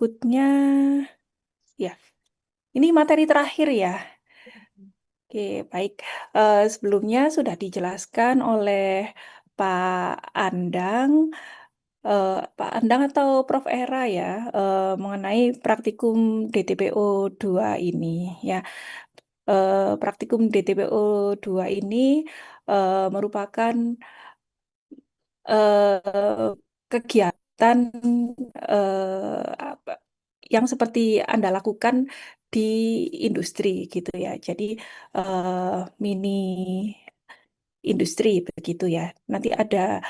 Berikutnya, ya, ini materi terakhir ya. Oke, baik. Sebelumnya sudah dijelaskan oleh Pak Andang, Pak Andang atau Prof. Era ya, mengenai praktikum DTPO 2 ini ya. Praktikum DTPO 2 ini merupakan eh, kegiatan apa, yang seperti Anda lakukan di industri gitu ya. Jadi eh, mini industri begitu ya. Nanti ada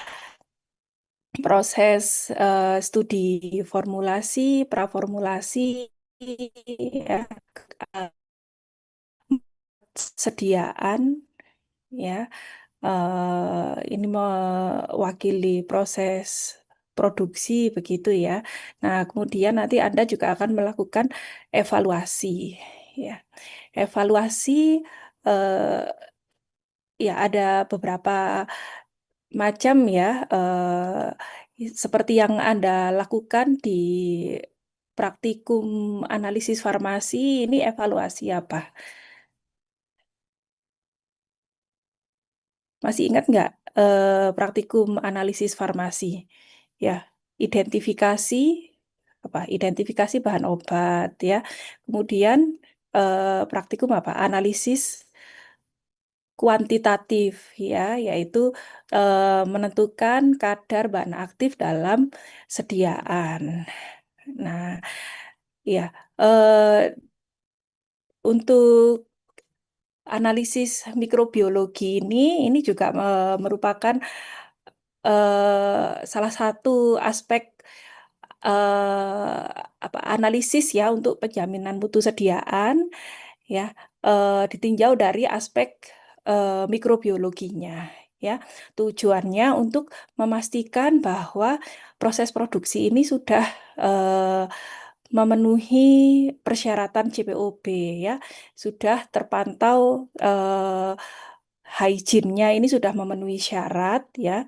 proses studi formulasi, praformulasi, ya, sediaan, ya. Ini mewakili proses produksi begitu ya. Nah, kemudian nanti Anda juga akan melakukan evaluasi, ya. Evaluasi eh, ya ada beberapa macam ya, seperti yang Anda lakukan di praktikum analisis farmasi, ini evaluasi apa? Masih ingat nggak praktikum analisis farmasi? Ya, identifikasi apa? Identifikasi bahan obat ya. Kemudian praktikum apa? Analisis kuantitatif ya, yaitu menentukan kadar bahan aktif dalam sediaan. Nah, ya untuk analisis mikrobiologi ini juga merupakan salah satu aspek analisis ya untuk penjaminan mutu sediaan ya, ditinjau dari aspek mikrobiologinya ya. Tujuannya untuk memastikan bahwa proses produksi ini sudah eh, memenuhi persyaratan JPOB ya, sudah terpantau hygiene-nya ini sudah memenuhi syarat ya.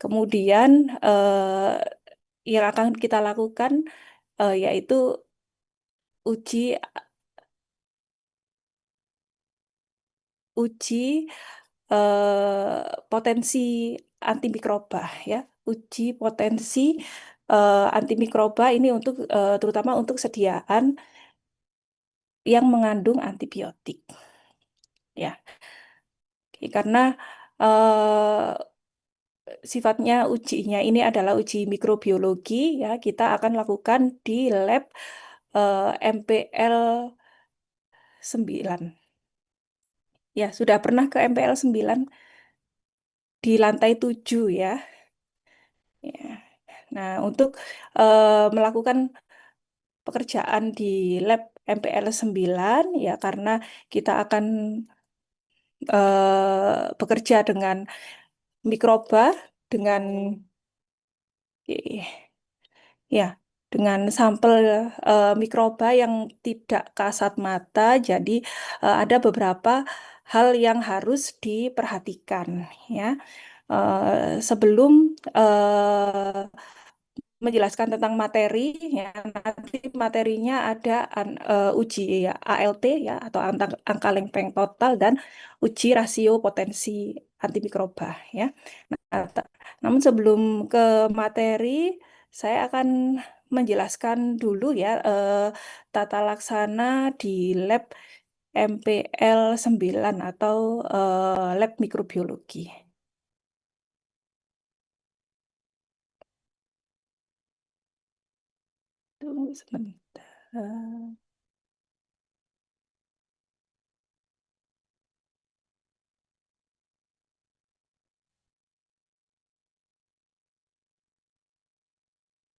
Kemudian yang akan kita lakukan yaitu uji uji potensi antimikroba ya, uji potensi antimikroba ini untuk terutama untuk sediaan yang mengandung antibiotik ya. Karena eh, sifatnya ujinya ini adalah uji mikrobiologi ya, kita akan lakukan di lab MPL 9. Ya, sudah pernah ke MPL 9 di lantai 7 ya. Ya. Nah, untuk melakukan pekerjaan di lab MPL 9 ya, karena kita akan bekerja dengan mikroba, dengan ya, dengan sampel mikroba yang tidak kasat mata, jadi ada beberapa hal yang harus diperhatikan ya. Sebelum menjelaskan tentang materi ya, nanti materinya ada uji ya, ALT ya atau angka lempeng total dan uji rasio potensi antimikroba ya. Nah, namun sebelum ke materi, saya akan menjelaskan dulu ya tata laksana di lab MPL 9 atau lab mikrobiologi. Tunggu sebentar.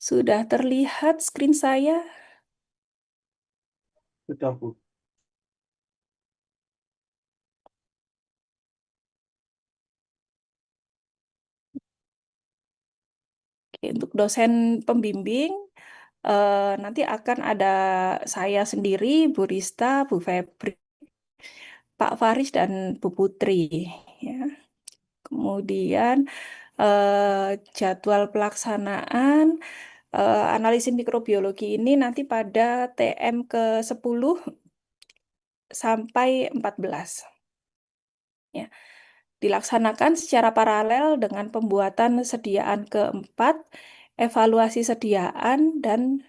Sudah terlihat screen saya? Sudah, Bu. Oke, untuk dosen pembimbing, nanti akan ada saya sendiri, Bu Rista, Bu Febri, Pak Faris, dan Bu Putri. Ya. Kemudian jadwal pelaksanaan. Analisis mikrobiologi ini nanti pada TM ke-10 sampai 14. Ya, dilaksanakan secara paralel dengan pembuatan sediaan keempat, evaluasi sediaan, dan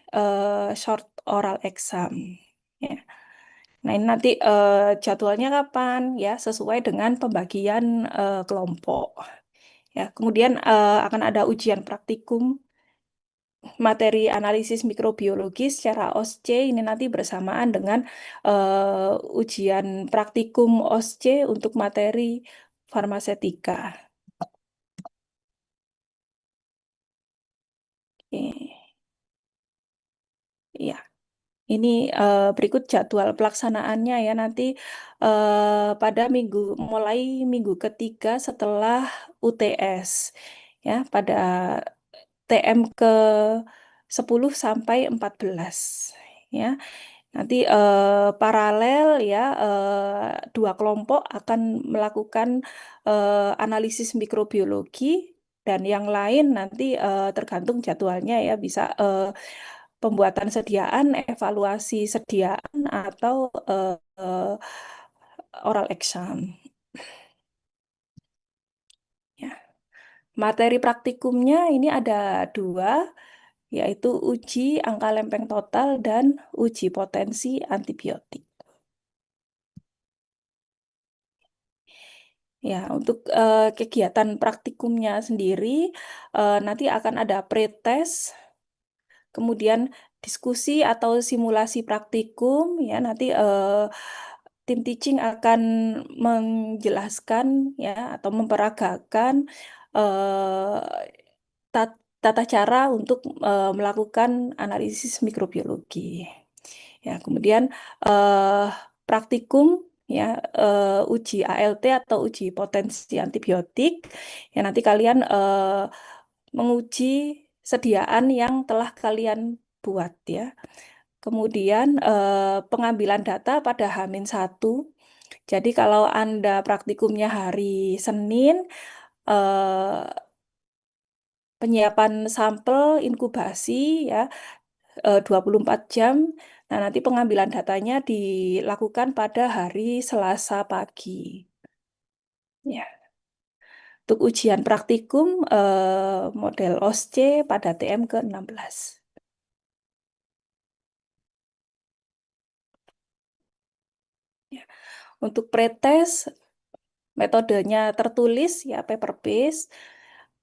short oral exam. Ya. Nah, ini nanti jadwalnya kapan ya, sesuai dengan pembagian kelompok. Ya, kemudian akan ada ujian praktikum materi analisis mikrobiologi secara OSCE ini nanti bersamaan dengan ujian praktikum OSCE untuk materi farmasetika. Oke. Iya. Ini berikut jadwal pelaksanaannya ya nanti pada mulai minggu ketiga setelah UTS ya pada TM ke-10 sampai 14 ya. Nanti paralel ya dua kelompok akan melakukan analisis mikrobiologi dan yang lain nanti tergantung jadwalnya ya bisa pembuatan sediaan, evaluasi sediaan atau oral exam. Ya. Materi praktikumnya ini ada dua, yaitu uji angka lempeng total dan uji potensi antibiotik. Ya, untuk kegiatan praktikumnya sendiri nanti akan ada pretest, kemudian diskusi atau simulasi praktikum ya nanti tim teaching akan menjelaskan ya atau memperagakan eh, tata cara untuk melakukan analisis mikrobiologi. Ya, kemudian eh, praktikum ya uji ALT atau uji potensi antibiotik. Ya nanti kalian menguji sediaan yang telah kalian buat ya. Kemudian pengambilan data pada H-1. Jadi kalau Anda praktikumnya hari Senin, eh, penyiapan sampel inkubasi ya 24 jam. Nah, nanti pengambilan datanya dilakukan pada hari Selasa pagi. Ya. Untuk ujian praktikum model OSCE pada TM ke-16. Ya. Untuk pretest metodenya tertulis ya paper based.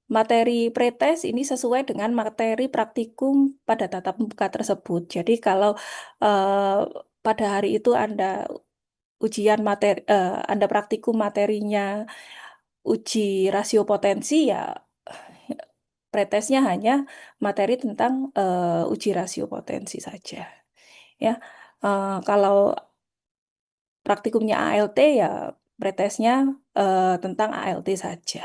Materi pretest ini sesuai dengan materi praktikum pada tatap muka tersebut. Jadi kalau pada hari itu Anda praktikum materinya uji rasio potensi ya pretesnya hanya materi tentang uji rasio potensi saja. Ya, kalau praktikumnya ALT ya pretesnya tentang ALT saja.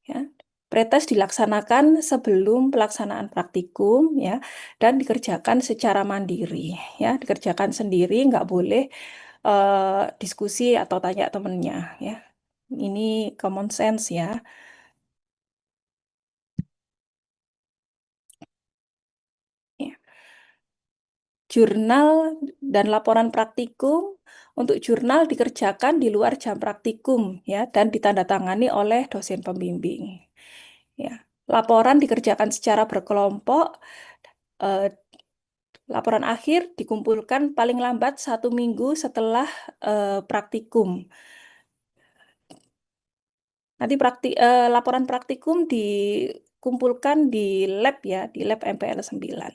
Ya. Pretest dilaksanakan sebelum pelaksanaan praktikum ya dan dikerjakan secara mandiri ya dikerjakan sendiri nggak boleh diskusi atau tanya temennya ya ini common sense ya. Ya. Jurnal dan laporan praktikum untuk jurnal dikerjakan di luar jam praktikum ya dan ditandatangani oleh dosen pembimbing. Ya. Laporan dikerjakan secara berkelompok. eh, Laporan akhir dikumpulkan paling lambat 1 minggu setelah praktikum. Nanti laporan praktikum dikumpulkan di lab ya, di lab MPL 9.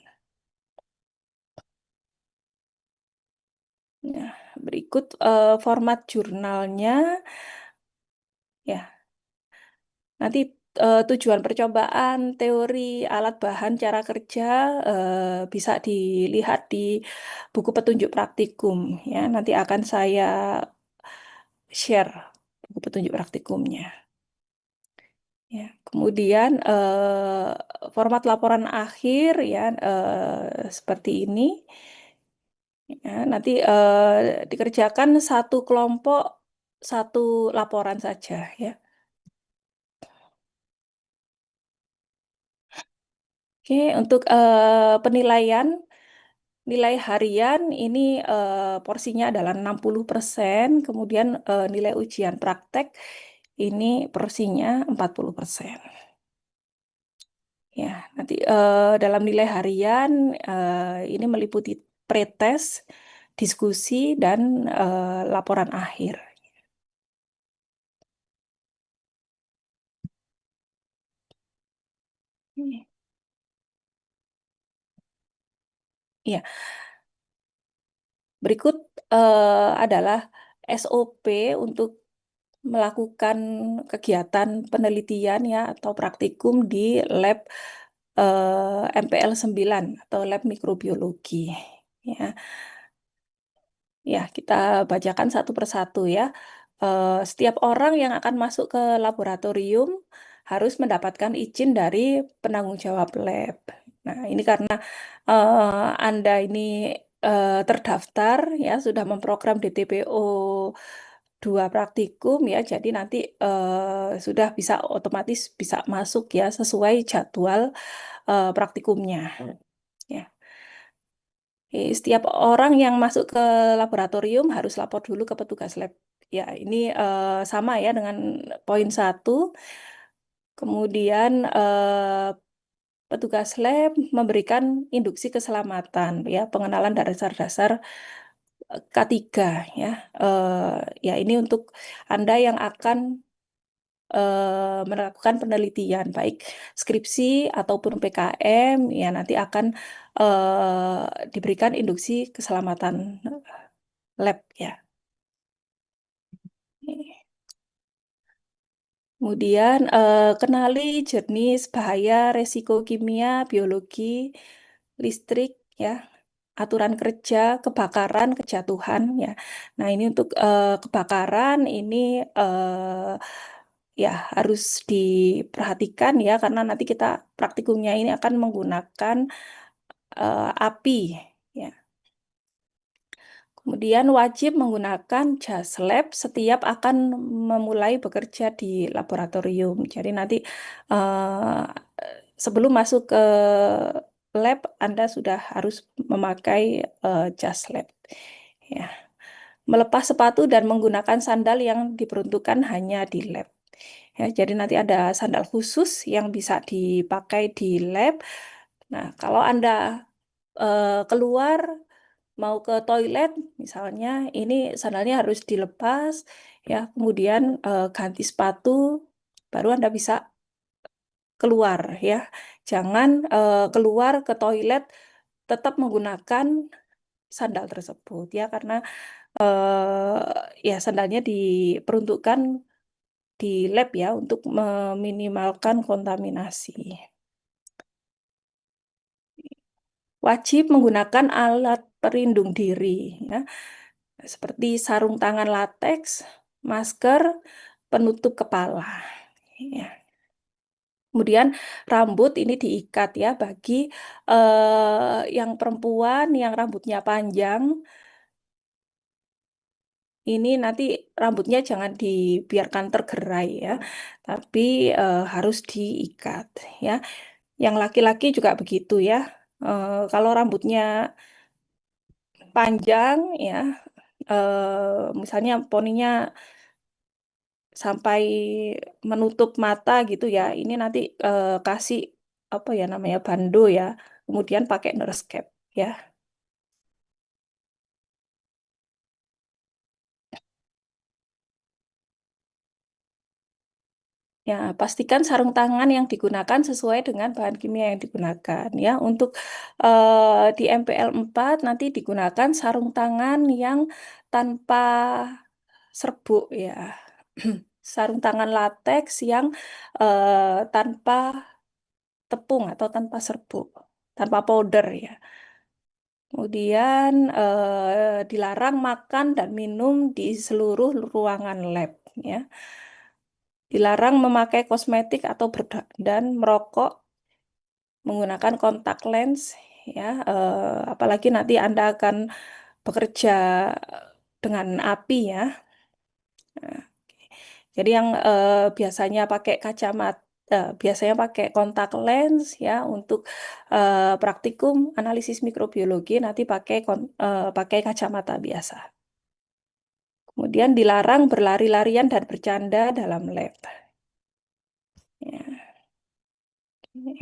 Nah, berikut format jurnalnya. Ya, nanti tujuan percobaan, teori, alat bahan, cara kerja bisa dilihat di buku petunjuk praktikum. Ya, nanti akan saya share buku petunjuk praktikumnya. Ya, kemudian format laporan akhir ya seperti ini. Ya, nanti dikerjakan satu kelompok satu laporan saja ya. Oke, untuk penilaian nilai harian ini porsinya adalah 60%, kemudian nilai ujian praktek ini porsinya 40%. Ya, nanti dalam nilai harian ini meliputi pretest, diskusi, dan laporan akhir. Ya, berikut adalah SOP untuk melakukan kegiatan penelitian ya atau praktikum di lab MPL 9 atau lab mikrobiologi. Ya, ya, kita bacakan satu persatu ya. Setiap orang yang akan masuk ke laboratorium harus mendapatkan izin dari penanggung jawab lab. Nah, ini karena Anda ini terdaftar ya sudah memprogram DTPO 2 praktikum ya, jadi nanti sudah bisa otomatis bisa masuk ya sesuai jadwal praktikumnya. Ya. Setiap orang yang masuk ke laboratorium harus lapor dulu ke petugas lab. Ya, ini sama ya dengan poin satu. Kemudian petugas lab memberikan induksi keselamatan, ya, pengenalan dasar-dasar K3 ya. Ya, ini untuk Anda yang akan melakukan penelitian baik skripsi ataupun PKM ya nanti akan diberikan induksi keselamatan lab ya. Kemudian kenali jenis bahaya resiko kimia, biologi, listrik ya, aturan kerja, kebakaran, kejatuhan ya. Nah, ini untuk kebakaran ini ya harus diperhatikan ya karena nanti kita praktikumnya ini akan menggunakan api ya. Kemudian wajib menggunakan jas lab setiap akan memulai bekerja di laboratorium. Jadi nanti eh, sebelum masuk ke lab, Anda sudah harus memakai jas lab. Ya. Melepas sepatu dan menggunakan sandal yang diperuntukkan hanya di lab. Ya, jadi nanti ada sandal khusus yang bisa dipakai di lab. Nah, kalau Anda keluar mau ke toilet misalnya ini sandalnya harus dilepas ya kemudian ganti sepatu baru Anda bisa keluar ya jangan keluar ke toilet tetap menggunakan sandal tersebut ya karena ya sandalnya diperuntukkan di lab ya untuk meminimalkan kontaminasi. Wajib menggunakan alat pelindung diri ya seperti sarung tangan lateks, masker, penutup kepala. Ya. Kemudian rambut ini diikat ya bagi yang perempuan yang rambutnya panjang ini nanti rambutnya jangan dibiarkan tergerai ya, tapi harus diikat ya. Yang laki-laki juga begitu ya. Kalau rambutnya panjang ya, misalnya poninya sampai menutup mata gitu ya. Ini nanti kasih apa ya namanya bando ya. Kemudian pakai nurse cap ya. Ya, pastikan sarung tangan yang digunakan sesuai dengan bahan kimia yang digunakan ya. Untuk di MPL 4 nanti digunakan sarung tangan yang tanpa serbuk ya. Sarung tangan lateks yang tanpa tepung atau tanpa serbuk, tanpa powder ya. Kemudian dilarang makan dan minum di seluruh ruangan lab ya. Dilarang memakai kosmetik atau dan merokok menggunakan kontak lens ya. Apalagi nanti Anda akan bekerja dengan api ya. Nah, jadi yang biasanya pakai kacamata biasanya pakai kontak lens ya untuk praktikum analisis mikrobiologi nanti pakai kacamata biasa. Kemudian dilarang berlari-larian dan bercanda dalam lab. Ya, ini.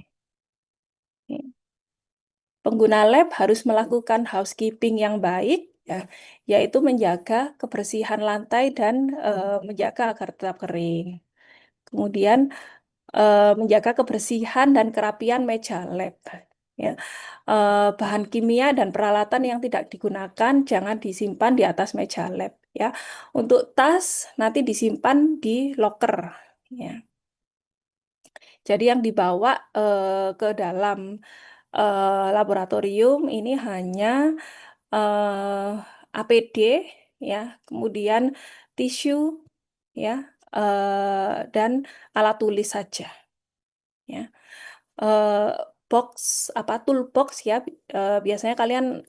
Pengguna lab harus melakukan housekeeping yang baik, ya, yaitu menjaga kebersihan lantai dan menjaga agar tetap kering. Kemudian menjaga kebersihan dan kerapian meja lab. Ya. Bahan kimia dan peralatan yang tidak digunakan jangan disimpan di atas meja lab. Ya. Untuk tas nanti disimpan di locker. Ya. Jadi yang dibawa ke dalam laboratorium ini hanya APD, ya, kemudian tisu, ya, dan alat tulis saja, ya. Eh, Box apa toolbox ya, biasanya kalian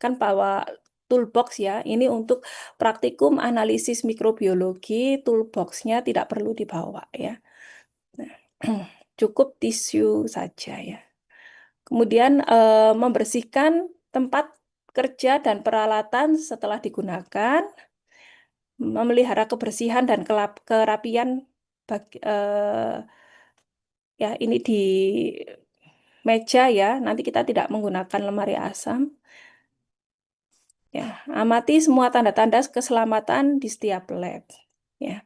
kan bawa toolbox ya. Ini untuk praktikum analisis mikrobiologi, toolboxnya tidak perlu dibawa ya. Nah, cukup tisu saja ya. Kemudian membersihkan tempat kerja dan peralatan setelah digunakan, memelihara kebersihan dan kerapian ya ini di meja ya. Nanti kita tidak menggunakan lemari asam. Ya, amati semua tanda-tanda keselamatan di setiap lab. Ya,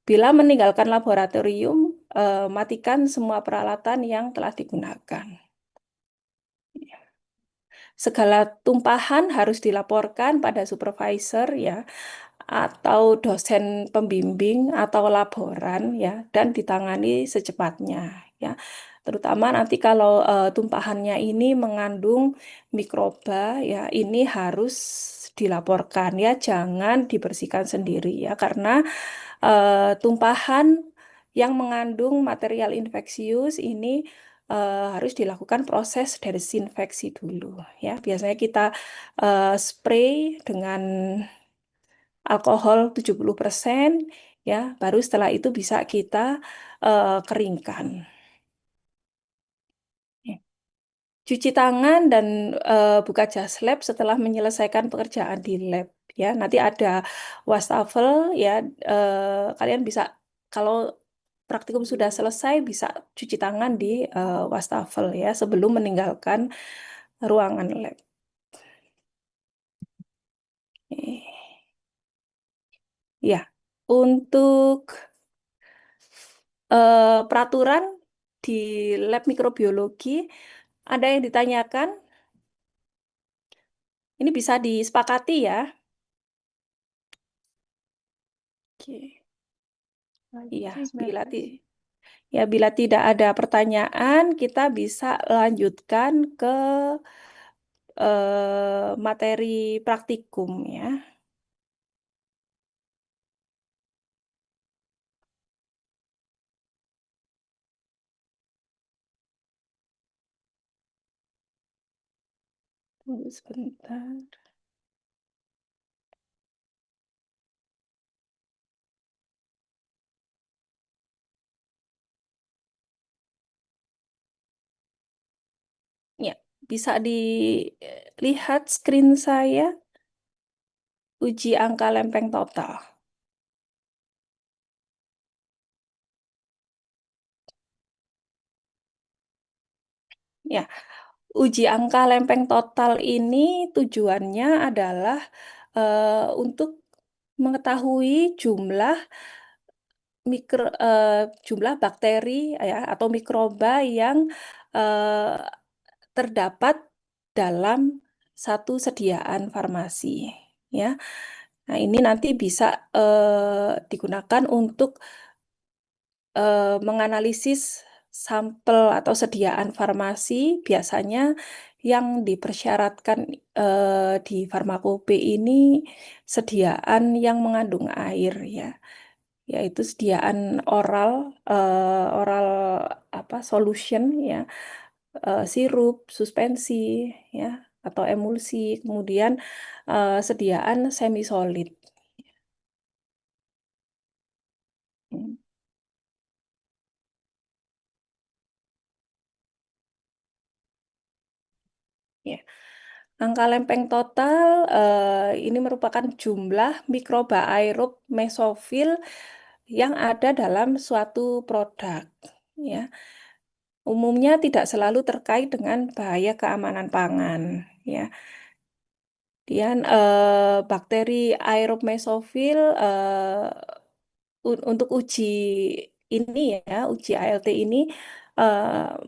bila meninggalkan laboratorium, matikan semua peralatan yang telah digunakan. Segala tumpahan harus dilaporkan pada supervisor ya atau dosen pembimbing atau laboran ya dan ditangani secepatnya ya. Terutama nanti kalau tumpahannya ini mengandung mikroba ya ini harus dilaporkan ya, jangan dibersihkan sendiri ya karena tumpahan yang mengandung material infeksius ini harus dilakukan proses desinfeksi dulu ya. Biasanya kita spray dengan alkohol 70% ya, baru setelah itu bisa kita keringkan. Ya. Cuci tangan dan buka jas lab setelah menyelesaikan pekerjaan di lab ya. Nanti ada wastafel ya, kalian bisa kalau praktikum sudah selesai bisa cuci tangan di wastafel ya sebelum meninggalkan ruangan lab. Eh, Ya, untuk peraturan di lab mikrobiologi ada yang ditanyakan? Ini bisa disepakati ya. Oke. Iya, bila tidak ada pertanyaan, kita bisa lanjutkan ke materi praktikum ya. Tunggu sebentar. Ya, bisa dilihat screen saya, uji angka lempeng total. Ya, uji angka lempeng total ini tujuannya adalah untuk mengetahui mikro, eh, jumlah bakteri ya atau mikroba yang eh, terdapat dalam satu sediaan farmasi ya. Nah, ini nanti bisa digunakan untuk menganalisis sampel atau sediaan farmasi. Biasanya yang dipersyaratkan di farmakope ini sediaan yang mengandung air ya, yaitu sediaan oral apa solution ya, sirup, suspensi ya atau emulsi, kemudian sediaan semi solid. Ya. Angka lempeng total ini merupakan jumlah mikroba aerob mesofil yang ada dalam suatu produk. Ya, umumnya tidak selalu terkait dengan bahaya keamanan pangan. Ya, kemudian bakteri aerob mesofil untuk uji ini ya, uji ALT ini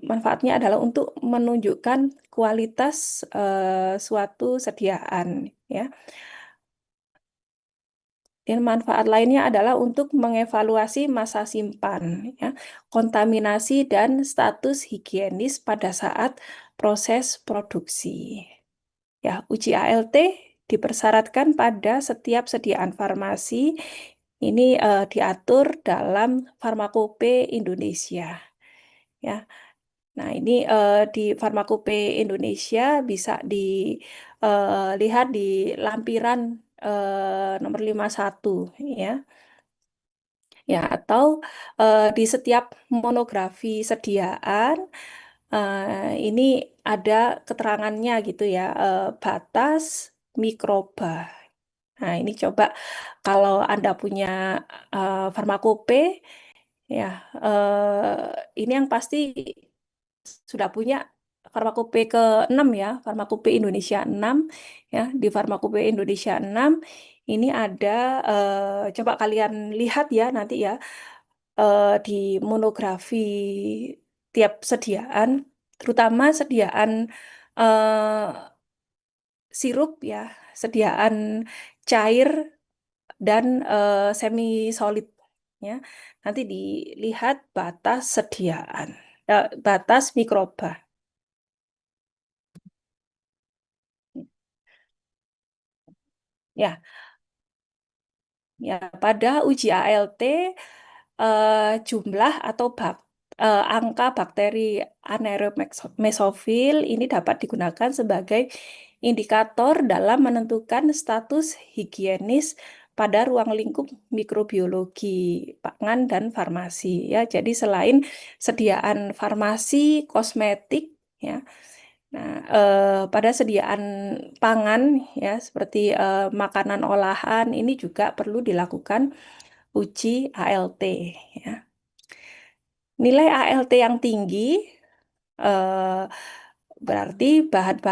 manfaatnya adalah untuk menunjukkan kualitas suatu sediaan ya. Dan manfaat lainnya adalah untuk mengevaluasi masa simpan ya, kontaminasi dan status higienis pada saat proses produksi. Ya, uji ALT dipersyaratkan pada setiap sediaan farmasi. Ini diatur dalam Farmakope Indonesia. Ya, nah ini di Farmakope Indonesia bisa dilihat di lampiran nomor 51 ya. Ya, atau di setiap monografi sediaan ini ada keterangannya gitu ya, batas mikroba. Nah, ini coba kalau Anda punya farmakope, ya ini yang pasti sudah punya farmakope ke-6 ya, farmakope Indonesia 6 ya. Di farmakope Indonesia 6 ini ada coba kalian lihat ya nanti ya di monografi tiap sediaan, terutama sediaan eh, sirup ya, sediaan cair dan semi solid ya. Nanti dilihat batas sediaan, batas mikroba. Ya, ya pada uji ALT jumlah atau angka bakteri anaerob mesofil ini dapat digunakan sebagai indikator dalam menentukan status higienis pada ruang lingkup mikrobiologi pangan dan farmasi ya. Jadi selain sediaan farmasi, kosmetik ya. Nah, pada sediaan pangan ya seperti makanan olahan ini juga perlu dilakukan uji ALT ya. Nilai ALT yang tinggi eh, berarti bahan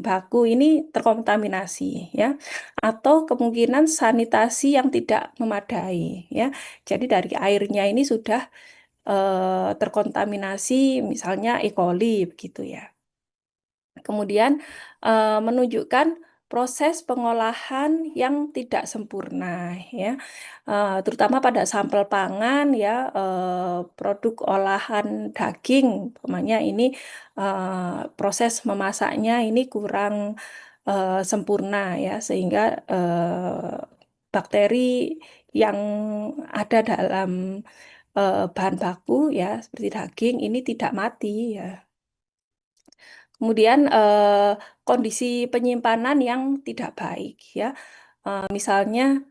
baku ini terkontaminasi ya, atau kemungkinan sanitasi yang tidak memadai ya. Jadi dari airnya ini sudah terkontaminasi misalnya E. coli begitu ya. Kemudian menunjukkan proses pengolahan yang tidak sempurna ya. Terutama pada sampel pangan ya, produk olahan daging umpamanya ini proses memasaknya ini kurang sempurna ya, sehingga bakteri yang ada dalam bahan baku ya seperti daging ini tidak mati ya. Kemudian kondisi penyimpanan yang tidak baik ya. Misalnya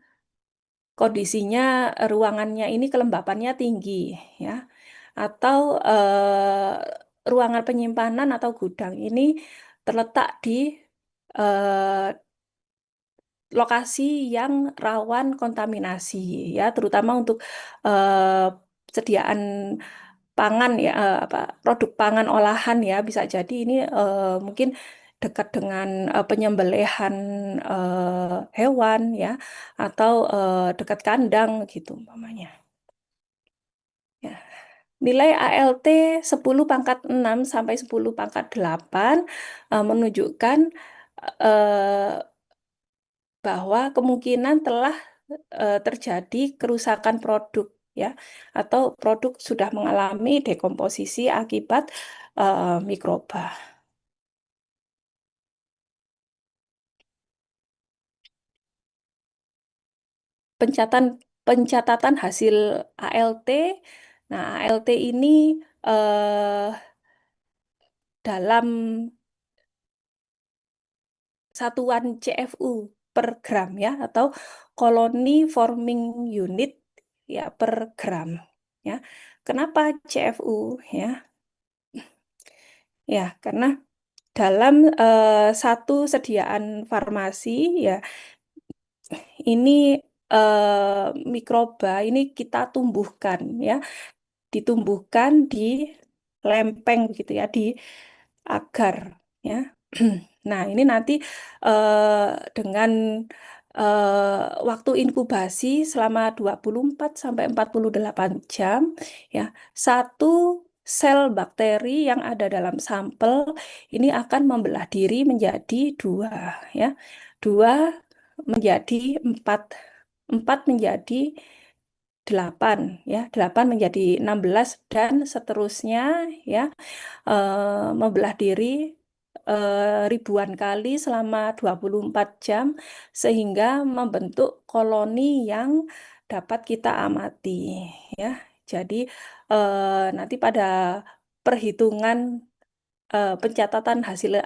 kondisinya ruangannya ini kelembapannya tinggi ya. Atau ruangan penyimpanan atau gudang ini terletak di eh, lokasi yang rawan kontaminasi ya, terutama untuk eh, sediaan pangan ya, produk pangan olahan ya, bisa jadi ini mungkin dekat dengan penyembelihan hewan ya, atau dekat kandang gitu umpamanya. Ya. Nilai ALT 10 × 6 sampai 10 × 8 menunjukkan eh, bahwa kemungkinan telah terjadi kerusakan produk ya, atau produk sudah mengalami dekomposisi akibat mikroba. Pencatatan pencatatan hasil ALT. Nah, ALT ini eh, dalam satuan CFU per gram ya, atau colony forming unit ya per gram ya. Kenapa CFU ya? Ya, karena dalam satu sediaan farmasi ya ini mikroba ini kita tumbuhkan ya, ditumbuhkan di lempeng begitu ya, di agar ya. Nah, ini nanti dengan waktu inkubasi selama 24 sampai 48 jam ya, satu sel bakteri yang ada dalam sampel ini akan membelah diri menjadi dua ya. Dua menjadi empat, empat menjadi 8 ya, 8 menjadi 16 dan seterusnya ya, membelah diri ribuan kali selama 24 jam sehingga membentuk koloni yang dapat kita amati ya. Jadi nanti pada perhitungan pencatatan hasil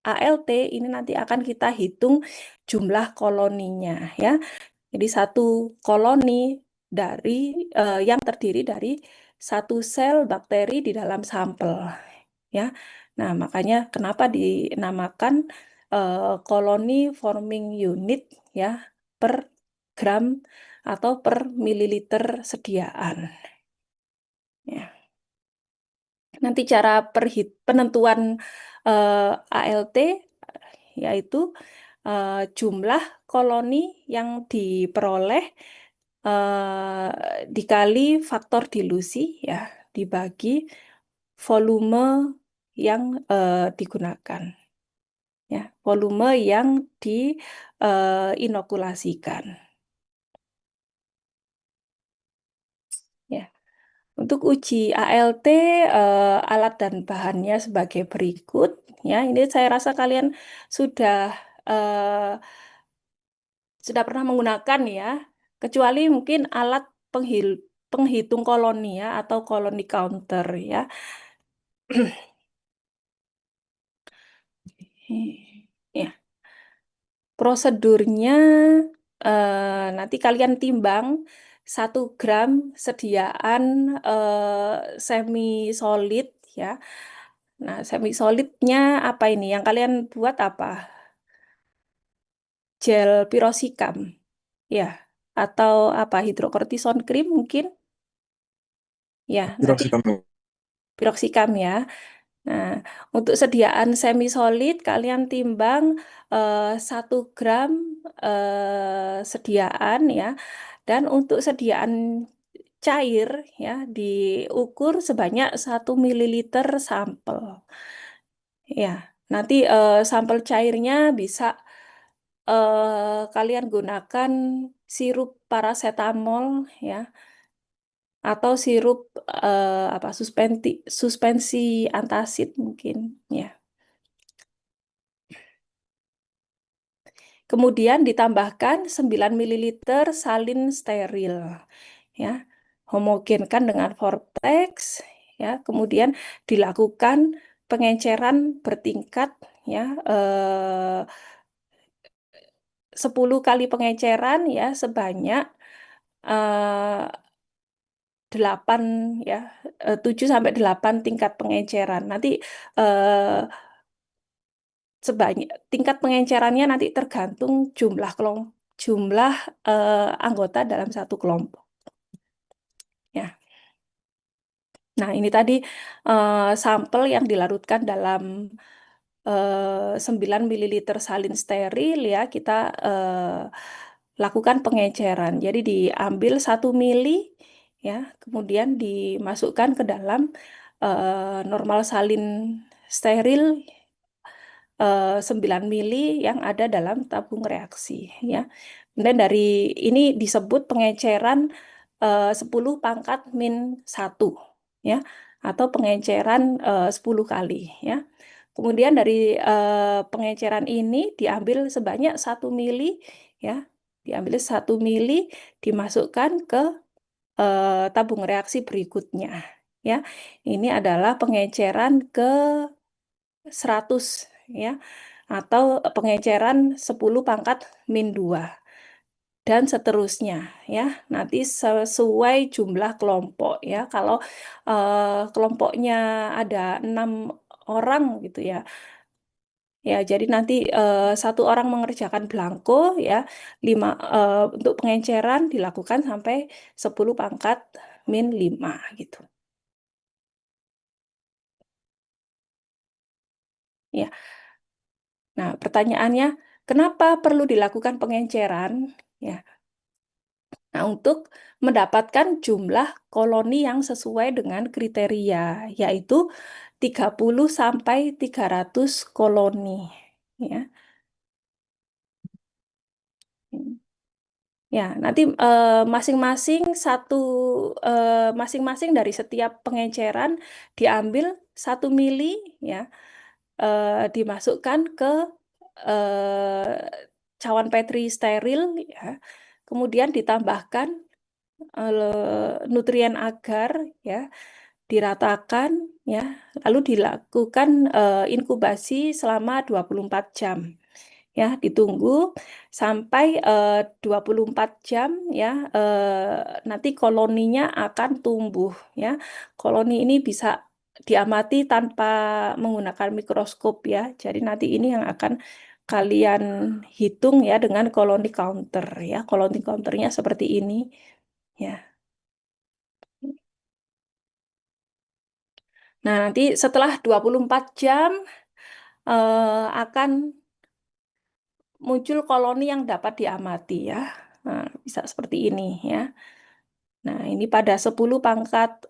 ALT ini nanti akan kita hitung jumlah koloninya ya. Jadi satu koloni dari yang terdiri dari satu sel bakteri di dalam sampel, ya. Nah, makanya kenapa dinamakan koloni forming unit ya per gram atau per mililiter sediaan. Ya. Nanti cara penentuan ALT yaitu jumlah koloni yang diperoleh dikali faktor dilusi ya, dibagi volume yang digunakan ya, volume yang diinokulasikan ya. Untuk uji ALT alat dan bahannya sebagai berikut ya. Ini saya rasa kalian sudah eh, sudah pernah menggunakan ya, kecuali mungkin alat penghitung koloni ya atau koloni counter ya. Ya, prosedurnya nanti kalian timbang 1 gram sediaan semi solid ya. Nah, semi solidnya apa ini? Yang kalian buat apa? Gel pirosikam ya, atau apa hidrokortison cream mungkin? Ya, nanti Piroxicam. piroxicam ya. Nah, untuk sediaan semi solid kalian timbang 1 gram sediaan ya. Dan untuk sediaan cair ya diukur sebanyak 1 mililiter sampel. Ya, nanti sampel cairnya bisa kalian gunakan sirup paracetamol ya atau sirup apa suspensi antasid mungkin ya. Kemudian ditambahkan 9 mililiter salin steril ya. Homogenkan dengan vortex ya. Kemudian dilakukan pengenceran bertingkat ya, 10 kali pengenceran ya sebanyak eh, 8 ya, 7 sampai 8 tingkat pengenceran. Nanti eh, sebanyak tingkat pengencerannya nanti tergantung jumlah anggota dalam satu kelompok. Ya. Nah, ini tadi sampel yang dilarutkan dalam 9 mililiter salin steril ya, kita lakukan pengenceran. Jadi diambil 1 mili ya, kemudian dimasukkan ke dalam normal salin steril 9 mili yang ada dalam tabung reaksi ya. Dan dari ini disebut pengenceran 10 pangkat min 1 ya, atau pengenceran 10 kali ya. Kemudian dari pengenceran ini diambil sebanyak 1 mili ya, diambil 1 mili dimasukkan ke tabung reaksi berikutnya ya. Ini adalah pengenceran ke 100 ya, atau pengenceran 10 pangkat min 2 dan seterusnya ya. Nanti sesuai jumlah kelompok ya. Kalau kelompoknya ada 6 orang gitu ya. Ya, jadi nanti satu orang mengerjakan belangko ya, lima untuk pengenceran dilakukan sampai 10 pangkat min 5 gitu. Ya. Nah, pertanyaannya, kenapa perlu dilakukan pengenceran? Ya. Nah, untuk mendapatkan jumlah koloni yang sesuai dengan kriteria, yaitu 30 sampai 300 koloni. Ya. Ya, nanti masing-masing dari setiap pengenceran diambil 1 mili ya, dimasukkan ke eh, cawan Petri steril ya, kemudian ditambahkan nutrien agar ya, diratakan ya, lalu dilakukan inkubasi selama 24 jam. Ya, ditunggu sampai 24 jam ya, nanti koloninya akan tumbuh ya. Koloni ini bisa diamati tanpa menggunakan mikroskop ya. Jadi nanti ini yang akan kalian hitung ya dengan koloni counter ya. Koloni counternya seperti ini ya. Nah, nanti setelah 24 jam akan muncul koloni yang dapat diamati ya. Nah, bisa seperti ini ya. Nah, ini pada 10 pangkat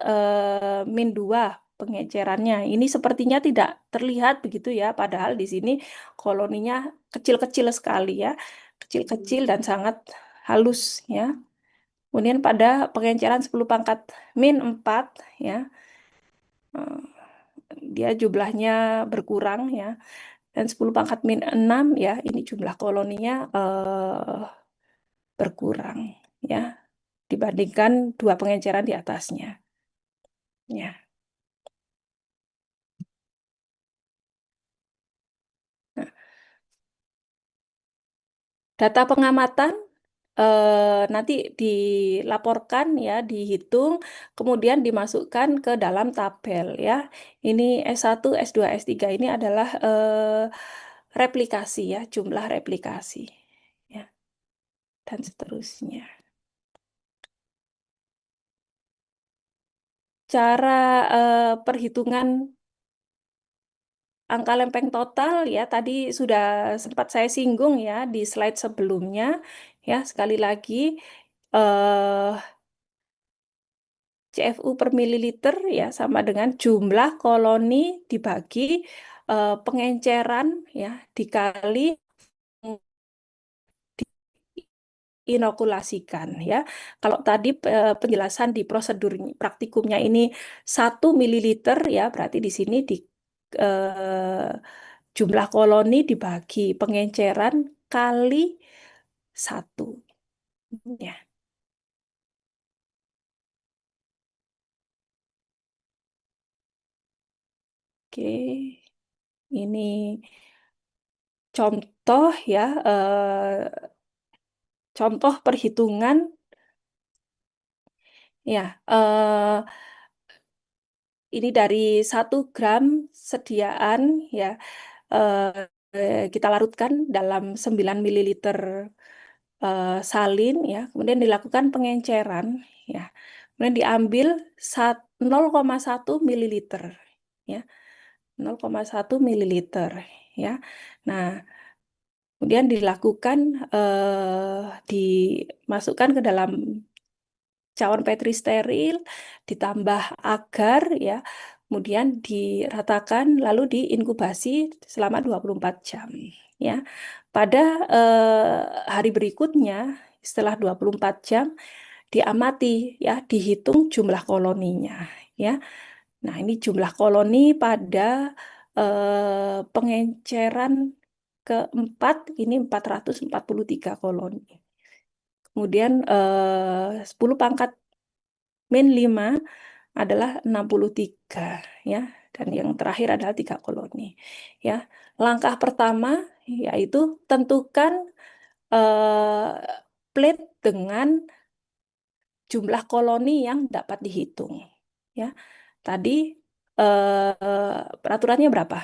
min 2 pengecerannya. Ini sepertinya tidak terlihat begitu ya, padahal di sini koloninya kecil-kecil sekali ya. Kecil-kecil dan sangat halus ya. Kemudian pada pengeceran 10 pangkat min 4 ya, eh, dia jumlahnya berkurang ya. Dan 10 pangkat min 6 ya, ini jumlah koloninya berkurang ya dibandingkan dua pengenceran di atasnya. Ya. Nah, data pengamatan nanti dilaporkan ya, dihitung, kemudian dimasukkan ke dalam tabel ya. Ini S1, S2, S3 ini adalah replikasi ya, jumlah replikasi ya, dan seterusnya. Cara perhitungan angka lempeng total ya tadi sudah sempat saya singgung ya di slide sebelumnya ya, sekali lagi eh, CFU per mililiter ya sama dengan jumlah koloni dibagi pengenceran ya dikali inokulasikan ya. Kalau tadi penjelasan di prosedur praktikumnya ini 1 mililiter ya, berarti di sini di eh, jumlah koloni dibagi pengenceran kali 1 ya. Oke, ini contoh ya, contoh perhitungan ya. Ini dari 1 gram sediaan ya, kita larutkan dalam 9 mililiter salin ya, kemudian dilakukan pengenceran ya, kemudian diambil 0,1 mililiter ya, 0,1 mililiter ya. Nah, kemudian dilakukan dimasukkan ke dalam cawan Petri steril, ditambah agar ya, kemudian diratakan lalu diinkubasi selama 24 jam ya. Pada hari berikutnya setelah 24 jam diamati ya, dihitung jumlah koloninya ya. Nah, ini jumlah koloni pada pengenceran keempat ini 443 koloni. Kemudian 10 pangkat min 5 adalah 63 ya, dan yang terakhir adalah 3 koloni ya. Langkah pertama yaitu tentukan eh, plate dengan jumlah koloni yang dapat dihitung ya. Tadi peraturannya berapa?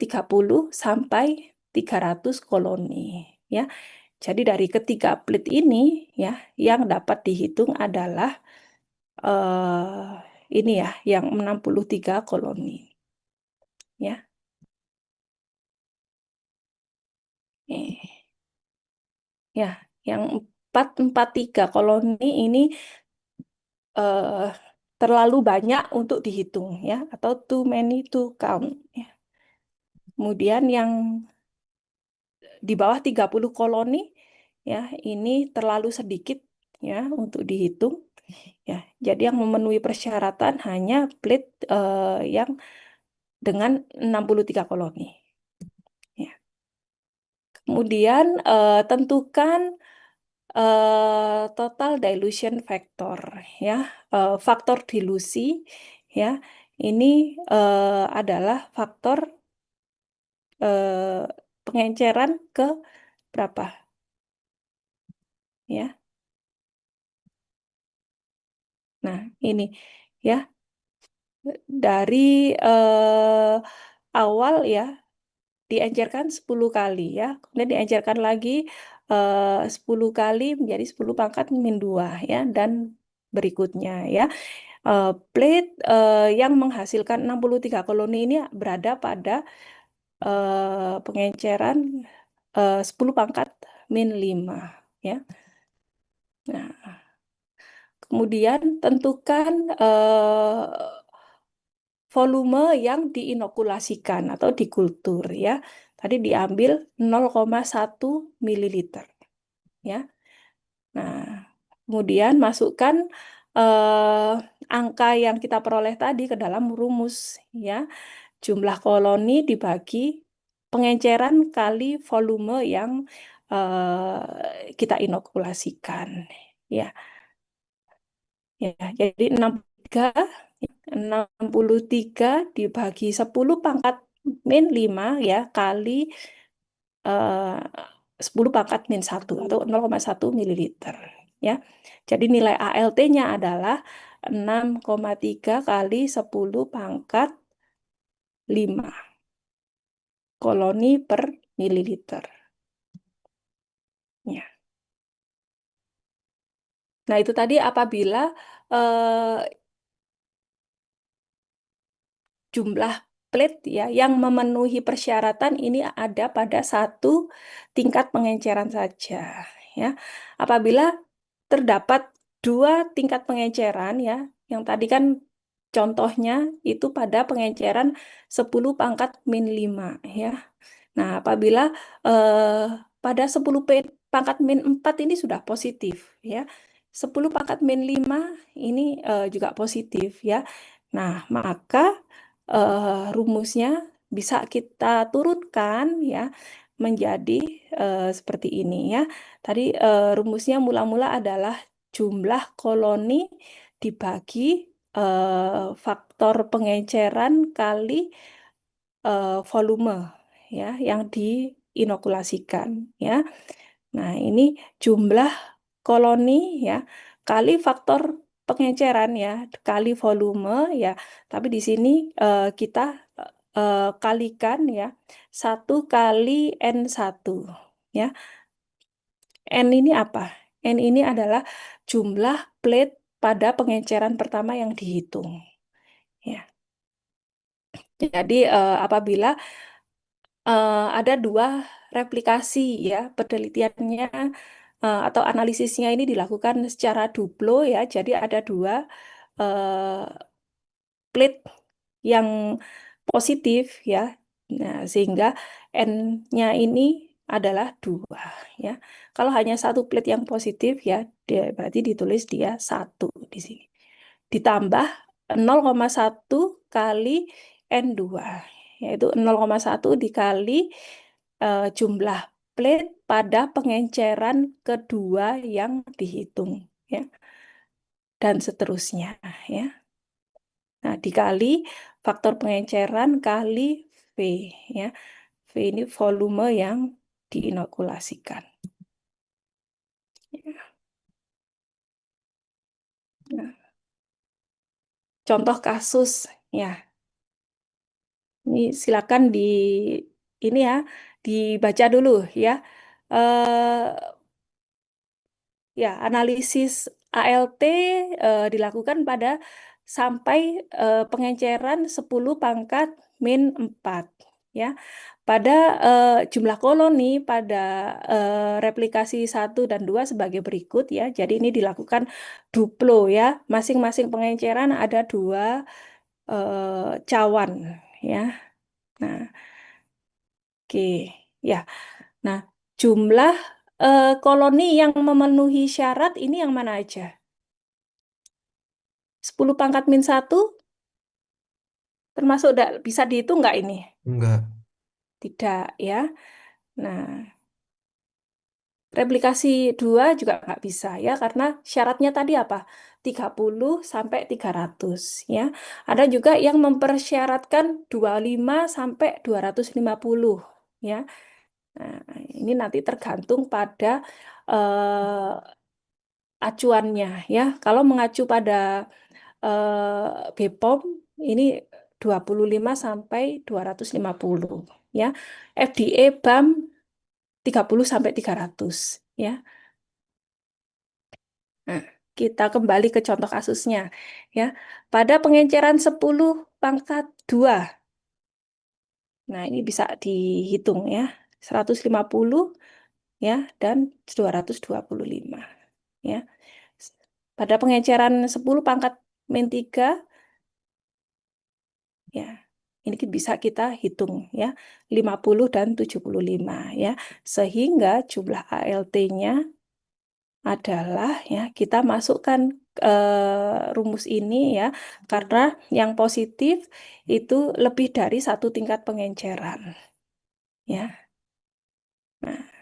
30 sampai 300 koloni ya. Jadi dari ketiga plate ini ya yang dapat dihitung adalah ini ya yang 63 koloni ya. Eh, ya, yang 443 koloni ini eh, terlalu banyak untuk dihitung ya atau too many to count ya. Kemudian yang di bawah 30 koloni ya ini terlalu sedikit ya untuk dihitung ya. Jadi yang memenuhi persyaratan hanya plate yang dengan 63 koloni ya. Kemudian tentukan total dilution factor ya. Faktor dilusi ya. Ini adalah faktor pengenceran ke berapa ya. Nah, ini ya dari awal ya diencerkan 10 kali ya. Kemudian diencerkan lagi 10 kali menjadi 10 pangkat min 2 ya dan berikutnya ya. Plate yang menghasilkan 63 koloni ini berada pada pengenceran 10 pangkat min 5 ya. Nah, kemudian tentukan volume yang diinokulasikan atau dikultur ya. Tadi diambil 0,1 mililiter ya. Nah, kemudian masukkan eh, angka yang kita peroleh tadi ke dalam rumus ya. Jumlah koloni dibagi pengenceran kali volume yang kita inokulasikan ya. Ya, jadi 63 dibagi 10 pangkat min 5 ya kali eh, 10 pangkat min 1 atau 0,1 mililiter ya. Jadi nilai ALT-nya adalah 6,3 kali 10 pangkat 5 koloni per mililiter ya. Nah, itu tadi apabila eh, jumlah plate ya yang memenuhi persyaratan ini ada pada satu tingkat pengenceran saja ya. Apabila terdapat dua tingkat pengenceran ya, yang tadi kan contohnya itu pada pengenceran 10 pangkat min 5 ya. Nah, apabila eh, pada 10 pangkat min 4 ini sudah positif ya. 10 pangkat min 5 ini juga positif ya. Nah, maka rumusnya bisa kita turunkan ya menjadi seperti ini ya. Tadi rumusnya mula-mula adalah jumlah koloni dibagi faktor pengenceran kali volume ya yang diinokulasikan ya. Nah, ini jumlah koloni ya kali faktor pengenceran ya kali volume ya. Tapi di sini kita kalikan ya 1 kali N1 ya. N ini apa? N ini adalah jumlah plate pada pengenceran pertama yang dihitung ya. Jadi apabila ada dua replikasi ya penelitiannya atau analisisnya ini dilakukan secara duplo ya. Jadi ada dua eh, plate yang positif ya. Nah, sehingga N-nya ini adalah 2 ya. Kalau hanya satu plate yang positif ya, dia berarti ditulis dia 1 di sini. Ditambah 0,1 kali N2 yaitu 0,1 dikali jumlah plate pada pengenceran kedua yang dihitung ya dan seterusnya ya. Nah, dikali faktor pengenceran kali V ya. V ini volume yang diinokulasikan. Nah, contoh kasus Ya, ini silakan ini ya dibaca dulu ya. Eh, Ya, analisis ALT dilakukan pada sampai pengenceran 10 pangkat min 4 ya. Pada jumlah koloni pada replikasi 1 dan 2 sebagai berikut ya. Jadi ini dilakukan duplo ya. Masing-masing pengenceran ada 2 cawan ya. Nah, oke. Ya. Nah, jumlah koloni yang memenuhi syarat ini yang mana aja? 10 pangkat min 1 termasuk bisa dihitung nggak ini? Enggak. Tidak ya. Nah, replikasi 2 juga nggak bisa ya karena syaratnya tadi apa? 30 sampai 300 ya. Ada juga yang mempersyaratkan 25 sampai 250 ya. Nah, ini nanti tergantung pada acuannya ya. Kalau mengacu pada BPOM ini 25 sampai 250 ya. FDA BAM 30 sampai 300 ya. Nah, kita kembali ke contoh kasusnya ya. Pada pengenceran 10 pangkat 2. Nah, ini bisa dihitung ya. 150 ya dan 225 ya. Pada pengenceran 10 pangkat min 3 ya. Ini bisa kita hitung ya, 50 dan 75 ya. Sehingga jumlah ALT-nya adalah ya kita masukkan rumus ini ya karena yang positif itu lebih dari 1 tingkat pengenceran ya. Nah,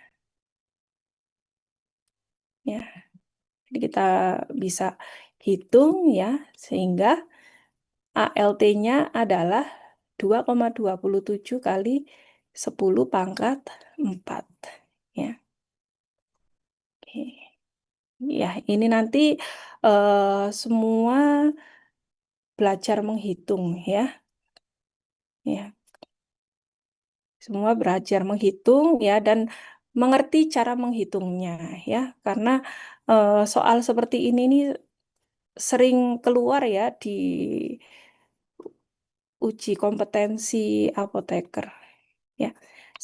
ya. Jadi kita bisa hitung ya sehingga ALT-nya adalah 2,27 kali 10 pangkat 4 ya. Oke. Ya, ini nanti semua belajar menghitung ya. Ya, semua belajar menghitung ya dan mengerti cara menghitungnya ya. Karena soal seperti ini nih sering keluar ya di uji kompetensi apoteker ya.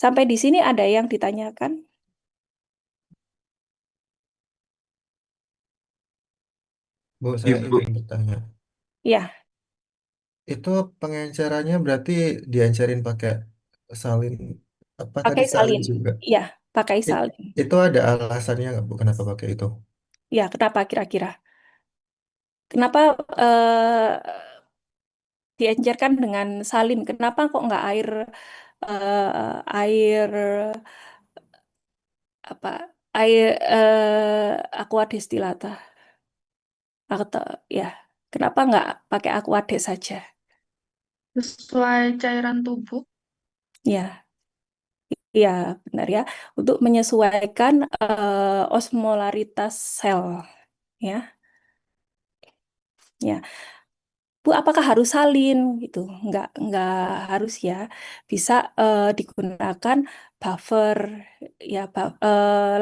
Sampai di sini ada yang ditanyakan? Bu, saya Ibu, izin bertanya. Ya, Itu pengencerannya berarti diencerin pakai salin apa tadi pakai salin salin. juga. Ya, pakai I- salin. itu ada alasannya nggak Bu kenapa pakai itu? Ya, kenapa kira-kira? Kenapa eh, diencerkan dengan salin? Kenapa kok nggak air apa air aqua destillata atau ya kenapa nggak pakai aquades saja? Sesuai cairan tubuh. Ya, ya benar ya untuk menyesuaikan osmolaritas sel ya. Ya, Bu, apakah harus salin gitu? Nggak harus ya. Bisa digunakan buffer ya,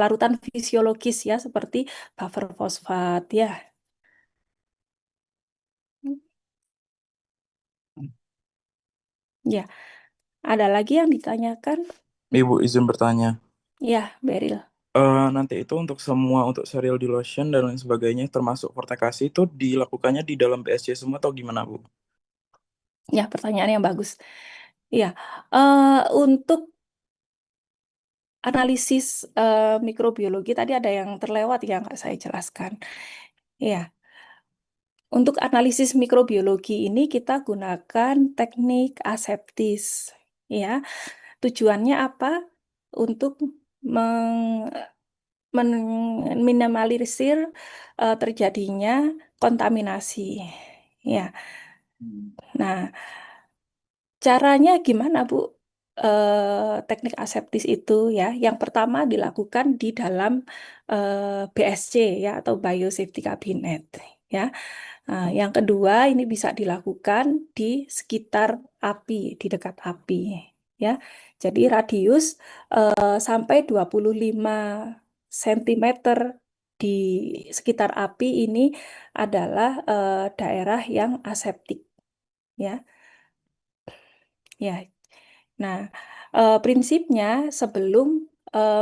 larutan fisiologis ya, seperti buffer fosfat ya. Ya, ada lagi yang ditanyakan? Ibu izin bertanya. Ya, Beril. Nanti itu untuk semua untuk serial dilution dan lain sebagainya termasuk vortekasi itu dilakukannya di dalam PSC semua atau gimana, Bu? Ya, pertanyaan yang bagus. Ya, untuk analisis mikrobiologi tadi ada yang terlewat yang nggak saya jelaskan. Ya, untuk analisis mikrobiologi ini kita gunakan teknik aseptis. Ya, tujuannya apa? Untuk meng- meminimalisir terjadinya kontaminasi. Ya, nah caranya gimana, Bu? Teknik aseptis itu ya, yang pertama dilakukan di dalam BSC ya atau Biosafety Cabinet. ya. Nah, yang kedua ini bisa dilakukan di sekitar api, di dekat api, ya. Jadi radius sampai 25 cm di sekitar api ini adalah daerah yang aseptik, ya. Ya. Nah, prinsipnya sebelum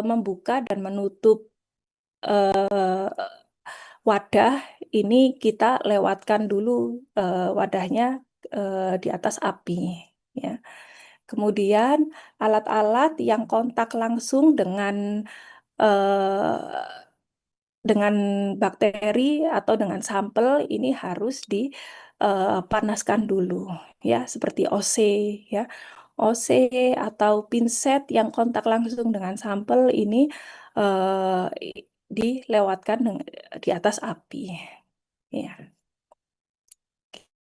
membuka dan menutup wadah ini kita lewatkan dulu wadahnya di atas api, ya. Kemudian alat-alat yang kontak langsung eh, dengan bakteri atau dengan sampel ini harus dipanaskan dulu, ya, seperti OC, ya. OC atau pinset yang kontak langsung dengan sampel ini dilewatkan di atas api, ya.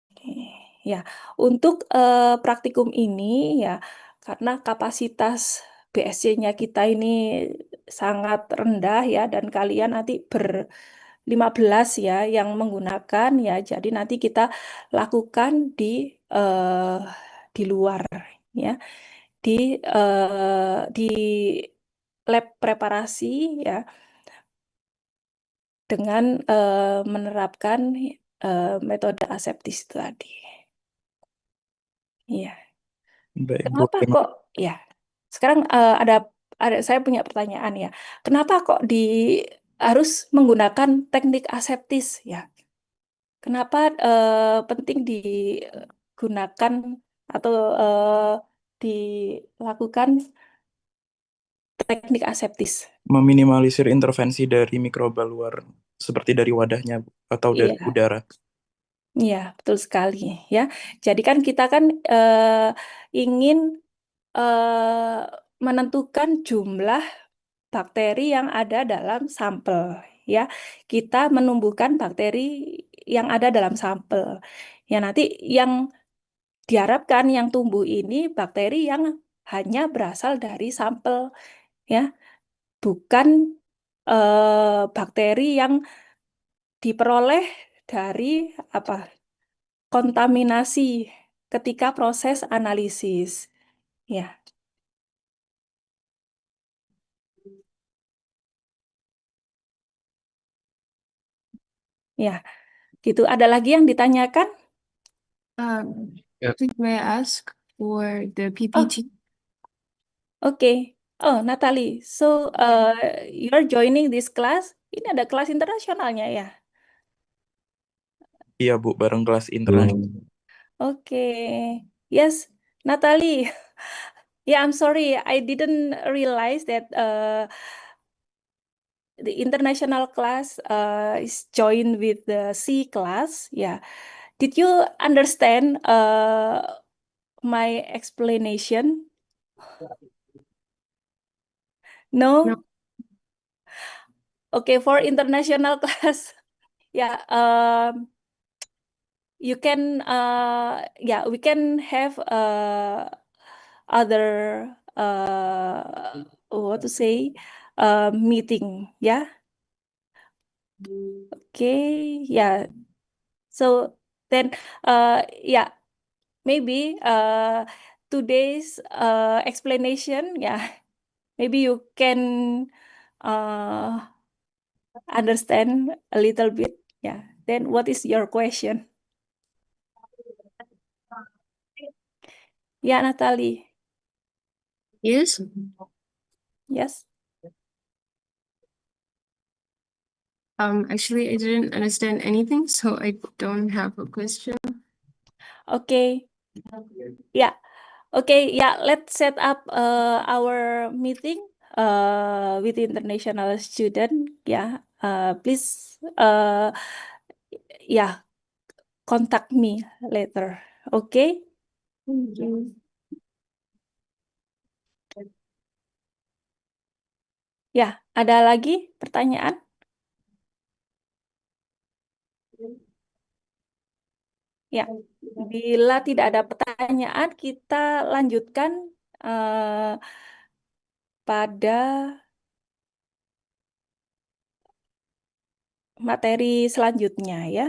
Oke. Ya, untuk praktikum ini ya, karena kapasitas BSC-nya kita ini sangat rendah ya, dan kalian nanti 15 ya yang menggunakan ya, jadi nanti kita lakukan eh, di luar ya, di di lab preparasi ya, dengan menerapkan metode aseptis tadi. Iya. Baik, Bu. Kenapa kok ya? Sekarang ada saya punya pertanyaan ya. Kenapa kok harus menggunakan teknik aseptis ya? Kenapa penting digunakan atau dilakukan teknik aseptis? Meminimalisir intervensi dari mikroba luar seperti dari wadahnya Bu, atau dari Iya, udara. iya, betul sekali ya. Jadi kan kita kan ingin eh, menentukan jumlah bakteri yang ada dalam sampel, ya. Kita menumbuhkan bakteri yang ada dalam sampel. Ya, nanti yang diharapkan yang tumbuh ini bakteri yang hanya berasal dari sampel, ya, bukan bakteri yang diperoleh dari apa? Kontaminasi ketika proses analisis. Ya, ya, gitu. Ada lagi yang ditanyakan? Um, Ya. please may I ask for the Oh, PPT? oke. Oh, Natalie. So, you're joining this class. Ini ada kelas internasionalnya ya? Iya, Bu, bareng kelas internasional. Oke. Yes, Natalie. Yeah, I'm sorry. I didn't realize that the international class is joined with the C class. Yeah. Did you understand my explanation? No. No? Okay, for international class, yeah, you can, yeah, we can have other, what to say, meeting, yeah. Okay, yeah. So then, yeah, maybe today's explanation, yeah, maybe you can uh, understand a little bit. Yeah. Then what is your question? Yeah, Natalie. Yes. Yes. Actually, I didn't understand anything, so I don't have a question. Okay. Yeah. Okay. Yeah. Let's set up our meeting with international student. Yeah. Please. Yeah. Contact me later. Okay. Thank you. Ya. Ada lagi pertanyaan? Ya. Bila tidak ada pertanyaan, kita lanjutkan pada materi selanjutnya ya.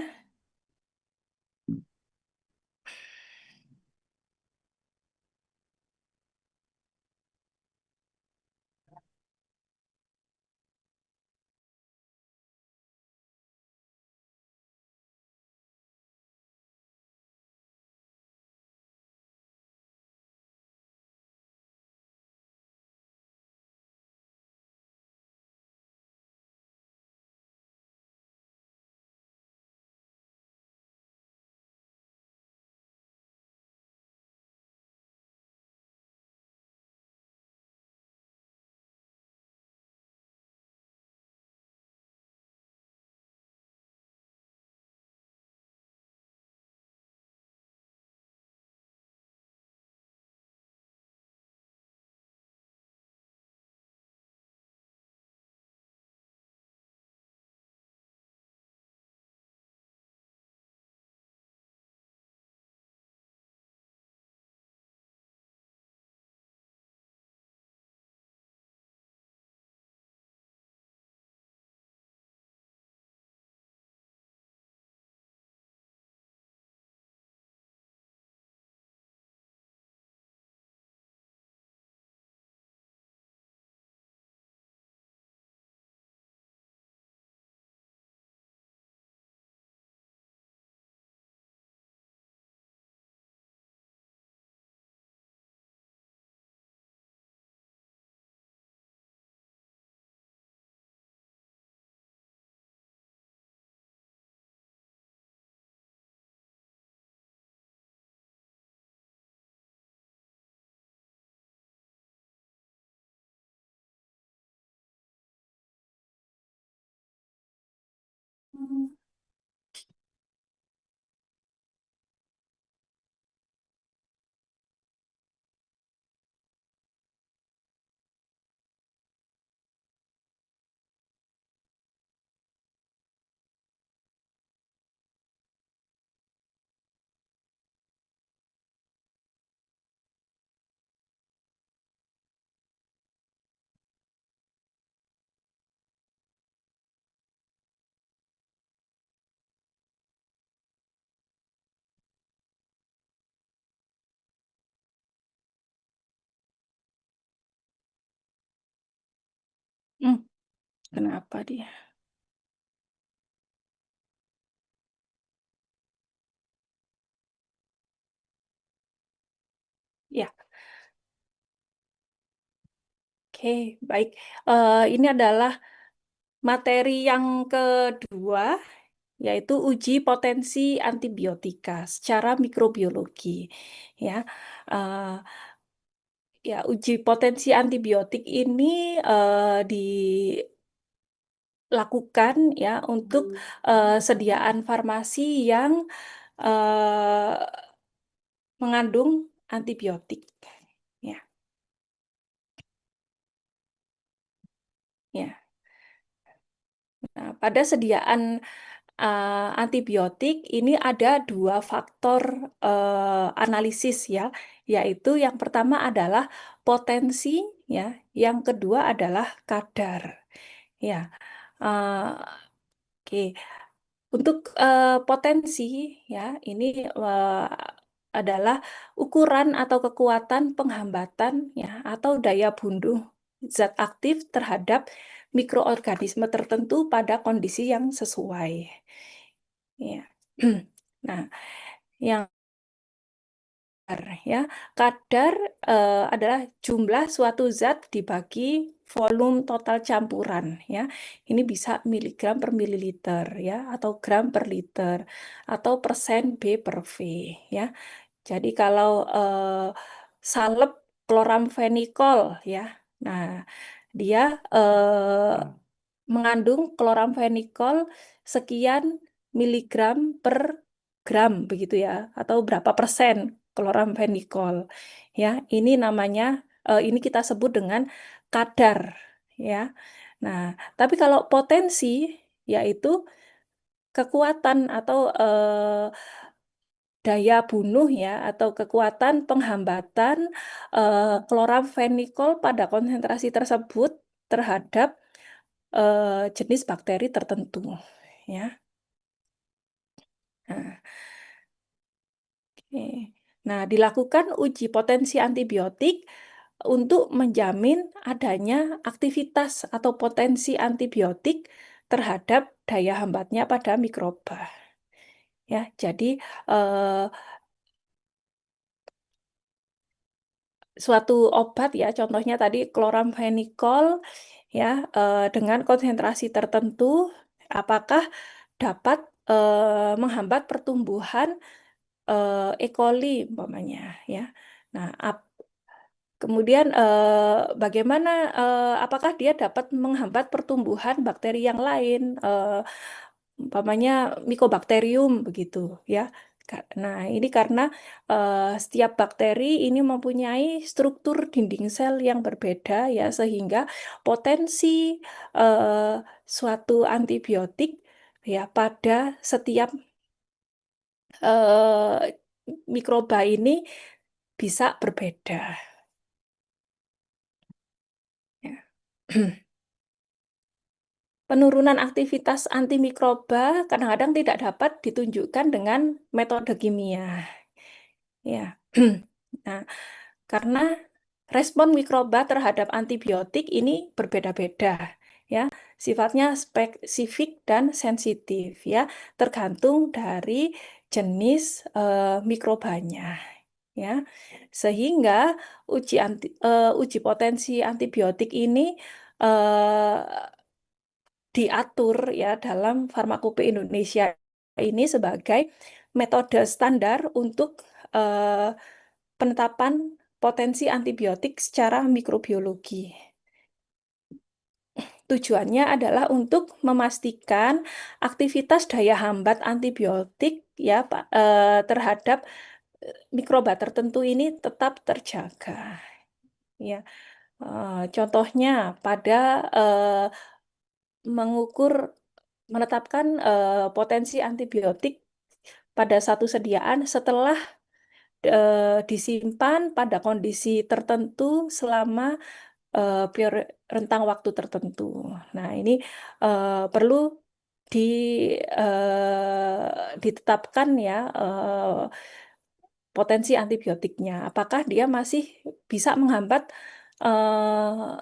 Kenapa dia? Ya, oke, baik. Ini adalah materi yang kedua, yaitu uji potensi antibiotika secara mikrobiologi. Ya, eh, ya uji potensi antibiotik ini dilakukan ya untuk sediaan farmasi yang eh, mengandung antibiotik. Ya, ya. Nah, pada sediaan antibiotik ini ada dua faktor analisis ya, yaitu yang pertama adalah potensi ya, yang kedua adalah kadar. Ya, eh, oke. Untuk potensi ya, ini adalah ukuran atau kekuatan penghambatan ya atau daya bunuh zat aktif terhadap mikroorganisme tertentu pada kondisi yang sesuai. Ya. Nah, yang ya, kadar adalah jumlah suatu zat dibagi volume total campuran ya. Ini bisa miligram per mililiter ya atau gram per liter atau persen B per V ya. Jadi kalau salep kloramfenikol ya. Nah, dia mengandung kloramfenikol sekian miligram per gram begitu ya atau berapa persen kloramfenikol ya ini namanya ini kita sebut dengan kadar ya. Nah, tapi kalau potensi yaitu kekuatan atau daya bunuh ya atau kekuatan penghambatan kloramfenikol pada konsentrasi tersebut terhadap jenis bakteri tertentu ya. Nah, oke. Nah, dilakukan uji potensi antibiotik untuk menjamin adanya aktivitas atau potensi antibiotik terhadap daya hambatnya pada mikroba. Ya, jadi suatu obat ya, contohnya tadi kloramfenikol ya dengan konsentrasi tertentu, apakah dapat menghambat pertumbuhan E. coli umpamanya ya. Nah, kemudian bagaimana apakah dia dapat menghambat pertumbuhan bakteri yang lain umpamanya Mycobacterium begitu ya. Nah, ini karena setiap bakteri ini mempunyai struktur dinding sel yang berbeda ya sehingga potensi suatu antibiotik ya pada setiap mikroba ini bisa berbeda. Ya. Penurunan aktivitas antimikroba kadang-kadang tidak dapat ditunjukkan dengan metode kimia. Ya. Nah, karena respon mikroba terhadap antibiotik ini berbeda-beda ya. Sifatnya spesifik dan sensitif ya, tergantung dari jenis mikrobanya ya. Sehingga uji potensi antibiotik ini diatur ya dalam Farmakope Indonesia ini sebagai metode standar untuk penetapan potensi antibiotik secara mikrobiologi. Tujuannya adalah untuk memastikan aktivitas daya hambat antibiotik ya terhadap mikroba tertentu ini tetap terjaga. Ya, contohnya pada menetapkan potensi antibiotik pada satu sediaan setelah disimpan pada kondisi tertentu selama rentang waktu tertentu. Nah, ini perlu di, ditetapkan ya potensi antibiotiknya. Apakah dia bisa menghambat eh,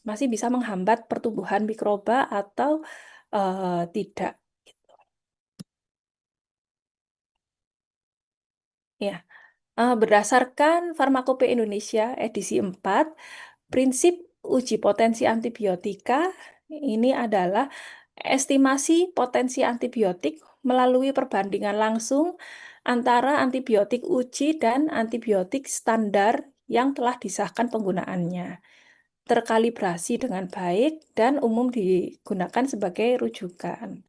masih bisa menghambat pertumbuhan mikroba atau tidak. Ya, berdasarkan Farmakope Indonesia edisi 4, prinsip uji potensi antibiotika ini adalah estimasi potensi antibiotik melalui perbandingan langsung antara antibiotik uji dan antibiotik standar yang telah disahkan penggunaannya, terkalibrasi dengan baik dan umum digunakan sebagai rujukan.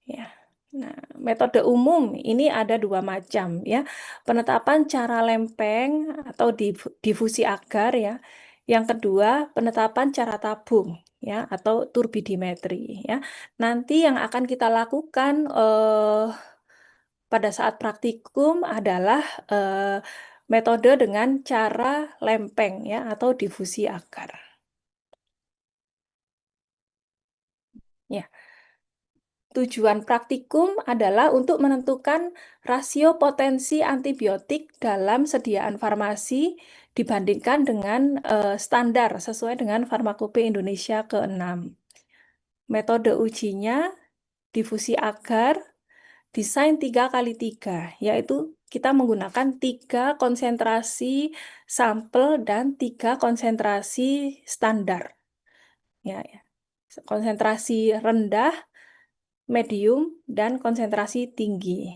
Ya. Nah, metode umum ini ada dua macam ya. Penetapan cara lempeng atau difusi agar ya. Yang kedua, penetapan cara tabung ya atau turbidimetri ya. Nanti yang akan kita lakukan pada saat praktikum adalah metode dengan cara lempeng ya atau difusi agar. Ya. Tujuan praktikum adalah untuk menentukan rasio potensi antibiotik dalam sediaan farmasi dibandingkan dengan standar sesuai dengan Farmakope Indonesia ke-6. Metode ujinya difusi agar, desain 3x3, yaitu kita menggunakan 3 konsentrasi sampel dan 3 konsentrasi standar. Ya, ya. Konsentrasi rendah, medium, dan konsentrasi tinggi.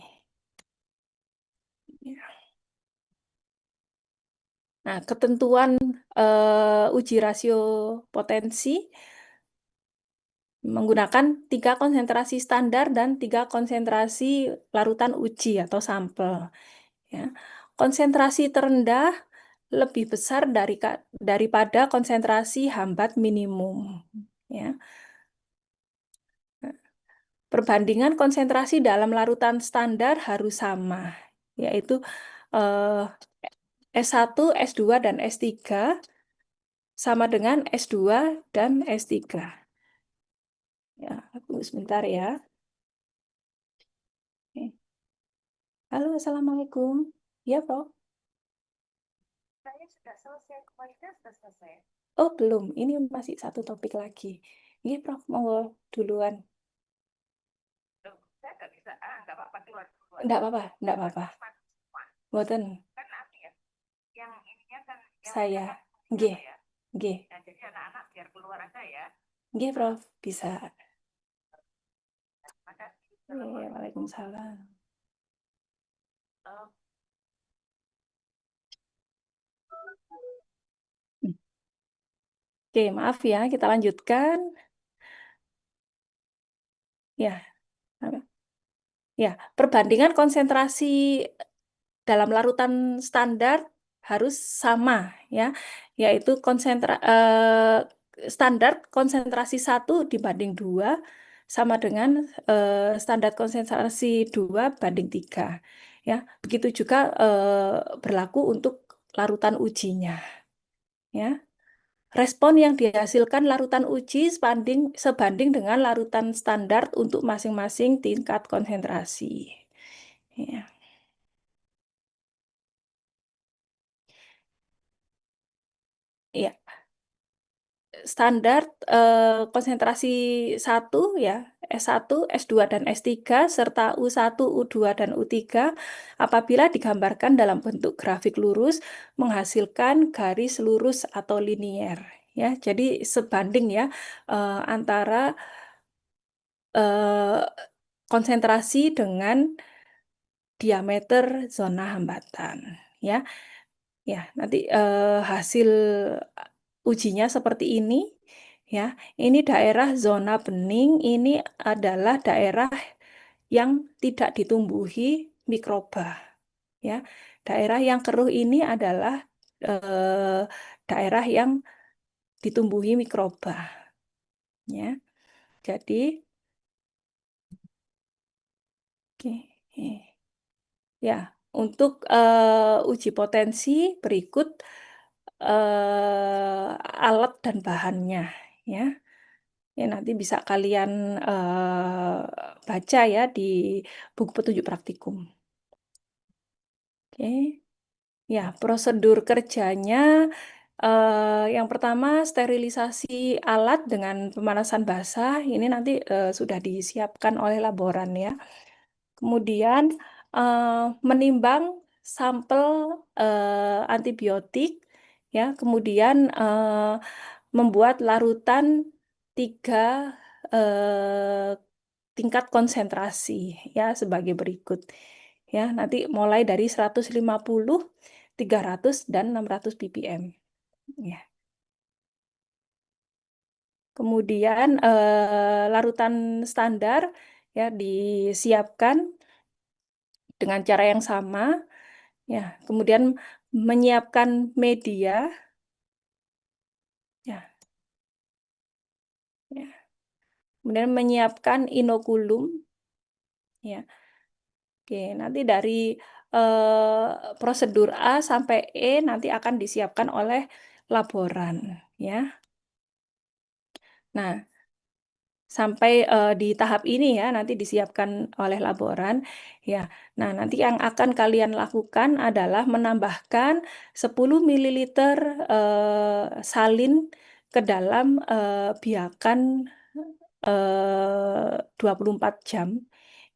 Nah, ketentuan uji rasio potensi menggunakan 3 konsentrasi standar dan 3 konsentrasi larutan uji atau sampel. Ya. Konsentrasi terendah lebih besar daripada konsentrasi hambat minimum. Ya. Perbandingan konsentrasi dalam larutan standar harus sama, yaitu S1, S2, dan S3 sama dengan S2 dan S3. Ya, tunggu sebentar ya. Oke. Halo, Assalamualaikum. Ya, Prof. Saya sudah selesai, kemarinnya sudah selesai. Oh, belum. Ini masih satu topik lagi. Iya, Prof. Monggo duluan. Loh, saya nggak bisa, nggak apa-apa, keluar duluan. Enggak apa-apa, enggak apa-apa. Boten. Kan nanti ya, yang ininya kan yang Saya. yang Nggih. apa ya? Nggih. Nah, jadi anak-anak biar keluar aja ya. Nggih, Prof. Bisa. Makasih. Iya, Waalaikumsalam. Oh, Oke, maaf ya, kita lanjutkan. Ya. Ya, perbandingan konsentrasi dalam larutan standar harus sama ya, yaitu standar konsentrasi 1 dibanding 2 sama dengan standar konsentrasi 2 banding 3 ya. Begitu juga berlaku untuk larutan ujinya ya. Respon yang dihasilkan larutan uji sebanding dengan larutan standar untuk masing-masing tingkat konsentrasi. Ya. Ya, standar konsentrasi 1 ya, S1, S2, dan S3 serta U1, U2, dan U3 apabila digambarkan dalam bentuk grafik lurus menghasilkan garis lurus atau linier ya. Jadi sebanding ya antara konsentrasi dengan diameter zona hambatan ya. Ya, nanti hasil ujinya seperti ini ya. Ini daerah zona bening, ini adalah daerah yang tidak ditumbuhi mikroba, ya. Daerah yang keruh ini adalah daerah yang ditumbuhi mikroba, ya. Jadi, oke. Ya, untuk uji potensi berikut alat dan bahannya, ya. Ya, nanti bisa kalian baca ya di buku petunjuk praktikum. Oke. Ya, prosedur kerjanya yang pertama sterilisasi alat dengan pemanasan basah. Ini nanti sudah disiapkan oleh laboran ya. Kemudian menimbang sampel antibiotik ya. Kemudian membuat larutan 3 tingkat konsentrasi ya sebagai berikut. Ya, nanti mulai dari 150, 300 dan 600 ppm. Ya. Kemudian larutan standar ya disiapkan dengan cara yang sama. Ya, kemudian menyiapkan media. Ya, ya. Kemudian menyiapkan inokulum. Ya. Oke, nanti dari prosedur A sampai E nanti akan disiapkan oleh laboran, ya. Nah, sampai di tahap ini ya nanti disiapkan oleh laboran, ya. Nah, nanti yang akan kalian lakukan adalah menambahkan 10 ml salin ke dalam biakan 24 jam,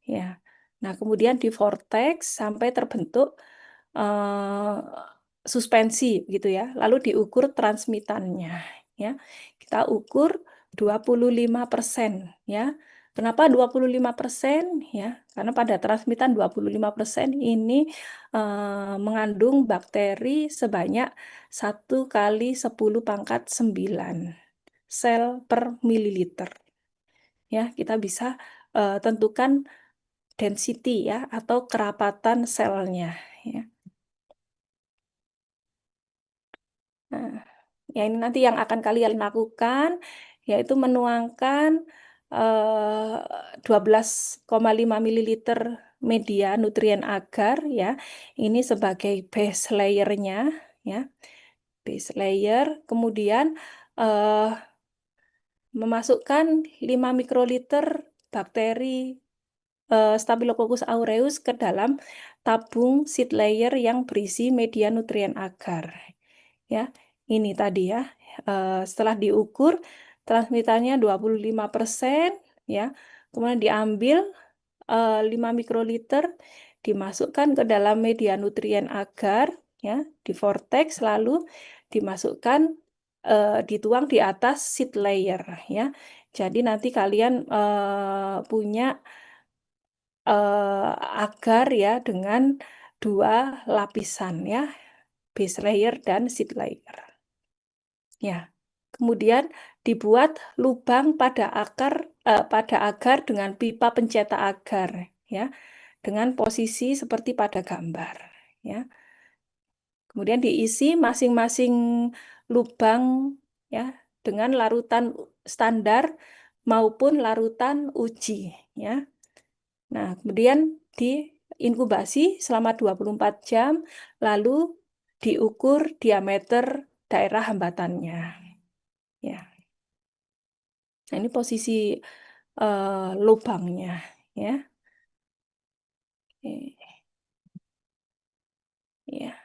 ya. Nah, kemudian di vortex sampai terbentuk suspensi gitu ya. Lalu diukur transmitannya ya. Kita ukur 25% ya. Kenapa 25% ya? Karena pada transmitan 25% ini mengandung bakteri sebanyak 1 kali 10 pangkat 9 sel per mililiter. Ya, kita bisa tentukan density ya atau kerapatan selnya ya. Nah, ya ini nanti yang akan kalian lakukan yaitu menuangkan 12,5 ml media nutrien agar ya. Ini sebagai base layernya ya. Base layer, kemudian memasukkan 5 mikroliter bakteri Staphylococcus aureus ke dalam tabung seed layer yang berisi media nutrien agar. Ya, ini tadi ya. Setelah diukur transmitannya 25% ya. Kemudian diambil 5 mikroliter dimasukkan ke dalam media nutrien agar ya, di vortex lalu dimasukkan dituang di atas seed layer ya. Jadi nanti kalian punya agar ya dengan 2 lapisan ya, base layer dan seed layer. Ya. Kemudian dibuat lubang pada agar dengan pipa pencetak agar ya, dengan posisi seperti pada gambar ya. Kemudian diisi masing-masing lubang ya dengan larutan standar maupun larutan uji ya. Nah, kemudian diinkubasi selama 24 jam, lalu diukur diameter daerah hambatannya. Ya. Nah, ini posisi lubangnya, ya. Oke. Ya.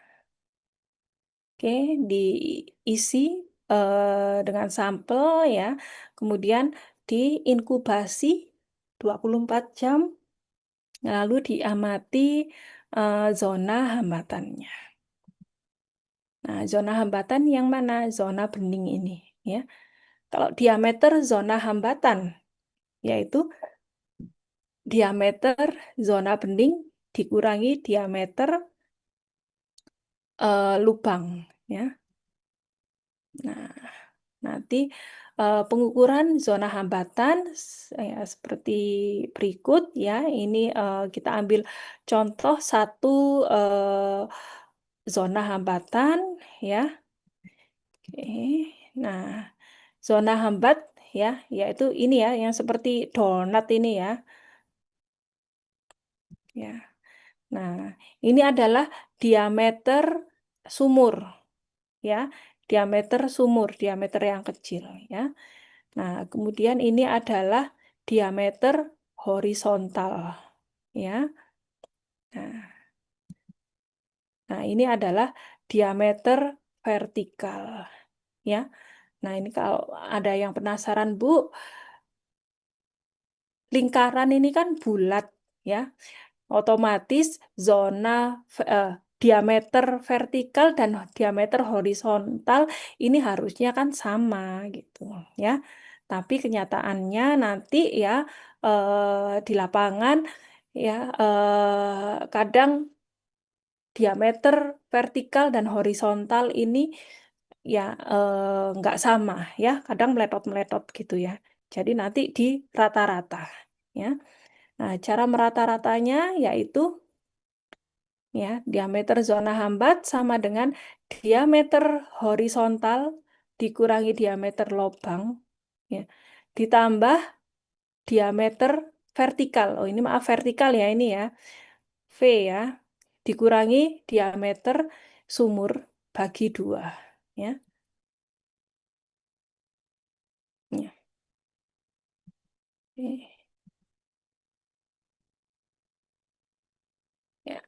Oke, diisi dengan sampel ya. Kemudian diinkubasi 24 jam. Lalu diamati zona hambatannya. Nah, zona hambatan yang mana? Zona bening ini, ya. Kalau diameter zona hambatan, yaitu diameter zona bening dikurangi diameter lubang, ya. Nah, nanti pengukuran zona hambatan ya, seperti berikut ya. Ini kita ambil contoh satu zona hambatan ya. Oke. Nah, zona hambat ya, yaitu ini ya, yang seperti donat ini ya. Ya. Nah, ini adalah diameter sumur ya. Diameter yang kecil ya. Nah, kemudian ini adalah diameter horizontal ya. Nah, ini adalah diameter vertikal ya. Nah, ini kalau ada yang penasaran, Bu, lingkaran ini kan bulat ya. Otomatis diameter vertikal dan diameter horizontal ini harusnya kan sama gitu ya. Tapi kenyataannya nanti ya di lapangan ya kadang diameter vertikal dan horizontal ini ya nggak sama ya, kadang meletot-meletot gitu ya. Jadi nanti di rata-rata ya. Nah, cara merata-ratanya yaitu ya, diameter zona hambat sama dengan diameter horizontal dikurangi diameter lobang ya, ditambah diameter vertikal. Oh, ini maaf vertikal ya ini ya. V ya. Dikurangi diameter sumur bagi 2 ya. Ya. Oke. Ya.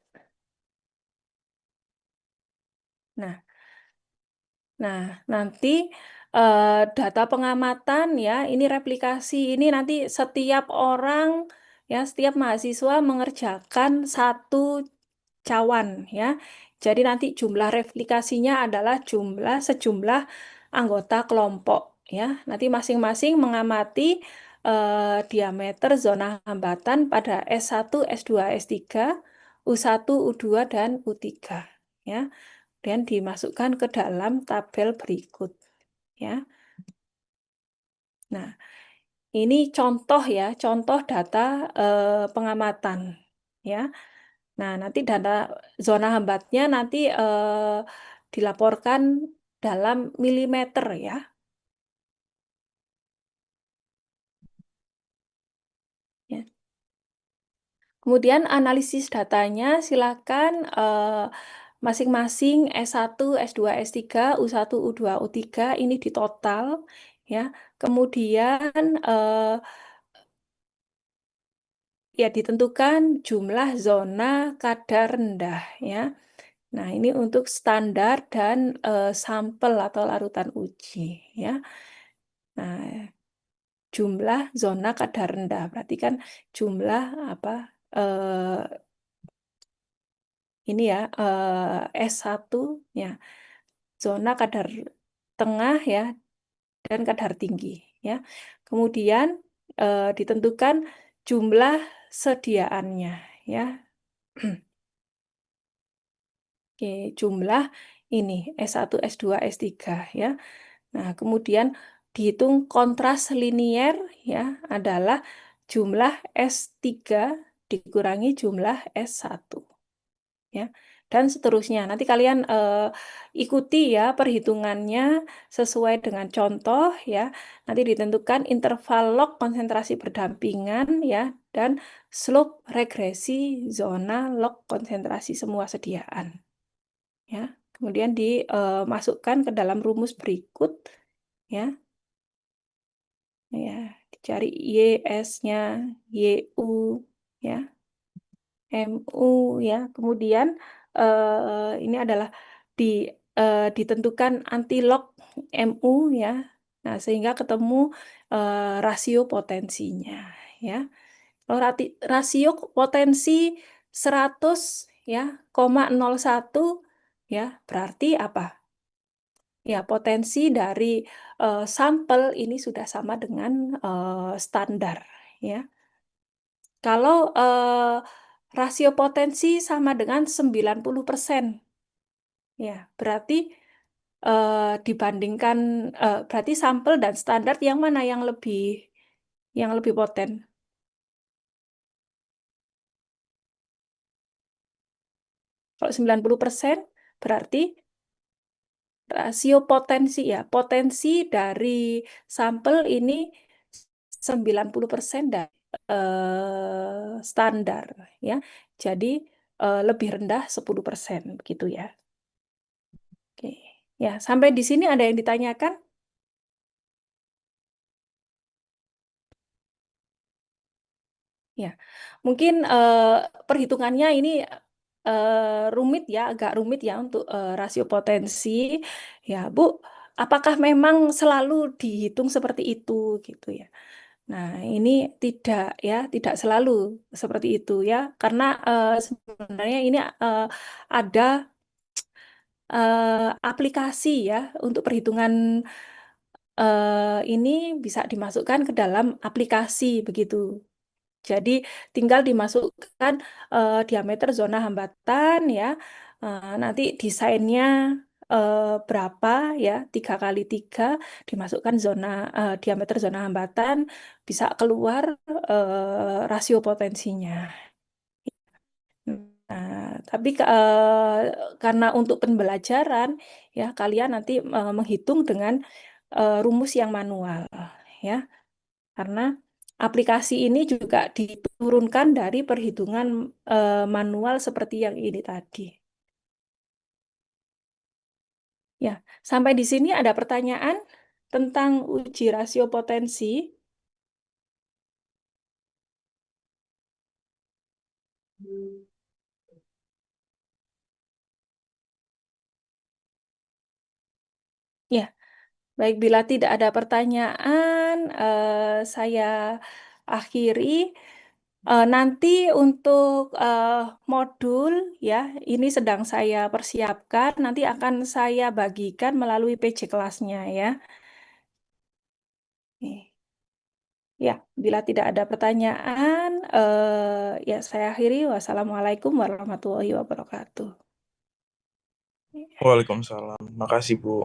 Nah, nanti data pengamatan ya, ini replikasi ini nanti setiap orang ya, setiap mahasiswa mengerjakan satu cawan ya. Jadi nanti jumlah replikasinya adalah sejumlah anggota kelompok ya. Nanti masing-masing mengamati diameter zona hambatan pada S1, S2, S3, U1, U2 dan U3 ya. Dan dimasukkan ke dalam tabel berikut ya. Nah, ini contoh ya, contoh data pengamatan ya. Nah, nanti data zona hambatnya nanti dilaporkan dalam milimeter ya. Ya. Kemudian analisis datanya silakan masing-masing S1, S2, S3, U1, U2, U3 ini ditotal ya. Kemudian ya ditentukan jumlah zona kadar rendah ya. Nah, ini untuk standar dan sampel atau larutan uji ya. Nah, jumlah zona kadar rendah berarti kan jumlah apa ini ya S1 ya. Zona kadar tengah ya dan kadar tinggi ya. Kemudian ditentukan jumlah sediaannya ya. Oke, jumlah ini S1, S2, S3 ya. Nah, kemudian dihitung kontras linier ya adalah jumlah S3 dikurangi jumlah S1 ya. Dan seterusnya. Nanti kalian ikuti ya perhitungannya sesuai dengan contoh ya. Nanti ditentukan interval log konsentrasi berdampingan ya dan slope regresi zona log konsentrasi semua sediaan. Ya. Kemudian dimasukkan ke dalam rumus berikut ya. Ya, dicari YS-nya, YU ya. MU ya. Kemudian ini adalah ditentukan antilog MU ya. Nah, sehingga ketemu rasio potensinya ya. Kalau rasio potensi 100 ya, 0,01 ya, berarti apa? Ya, potensi dari sampel ini sudah sama dengan standar ya. Kalau rasio potensi sama dengan 90%, ya berarti dibandingkan berarti sampel dan standar yang mana yang lebih poten? Kalau 90% berarti rasio potensi ya, potensi dari sampel ini 90% dari standar ya. Jadi lebih rendah 10% begitu ya. Oke. Ya, sampai di sini ada yang ditanyakan? Ya, mungkin perhitungannya ini rumit ya, agak rumit ya untuk rasio potensi. Ya, Bu, apakah memang selalu dihitung seperti itu gitu ya? Nah, ini tidak selalu seperti itu ya, karena sebenarnya ini ada aplikasi ya untuk perhitungan ini bisa dimasukkan ke dalam aplikasi begitu. Jadi tinggal dimasukkan diameter zona hambatan ya. Nanti desainnya berapa ya, 3x3 dimasukkan diameter zona hambatan, bisa keluar rasio potensinya. Nah, tapi karena untuk pembelajaran ya kalian nanti menghitung dengan rumus yang manual ya. Karena aplikasi ini juga diturunkan dari perhitungan manual seperti yang ini tadi. Ya, sampai di sini ada pertanyaan tentang uji rasio potensi. Ya, baik, bila tidak ada pertanyaan, saya akhiri. Nanti untuk modul ya, ini sedang saya persiapkan. Nanti akan saya bagikan melalui PJ kelasnya ya. Ya, bila tidak ada pertanyaan, ya saya akhiri. Wassalamualaikum warahmatullahi wabarakatuh. Waalaikumsalam. Makasih, Bu.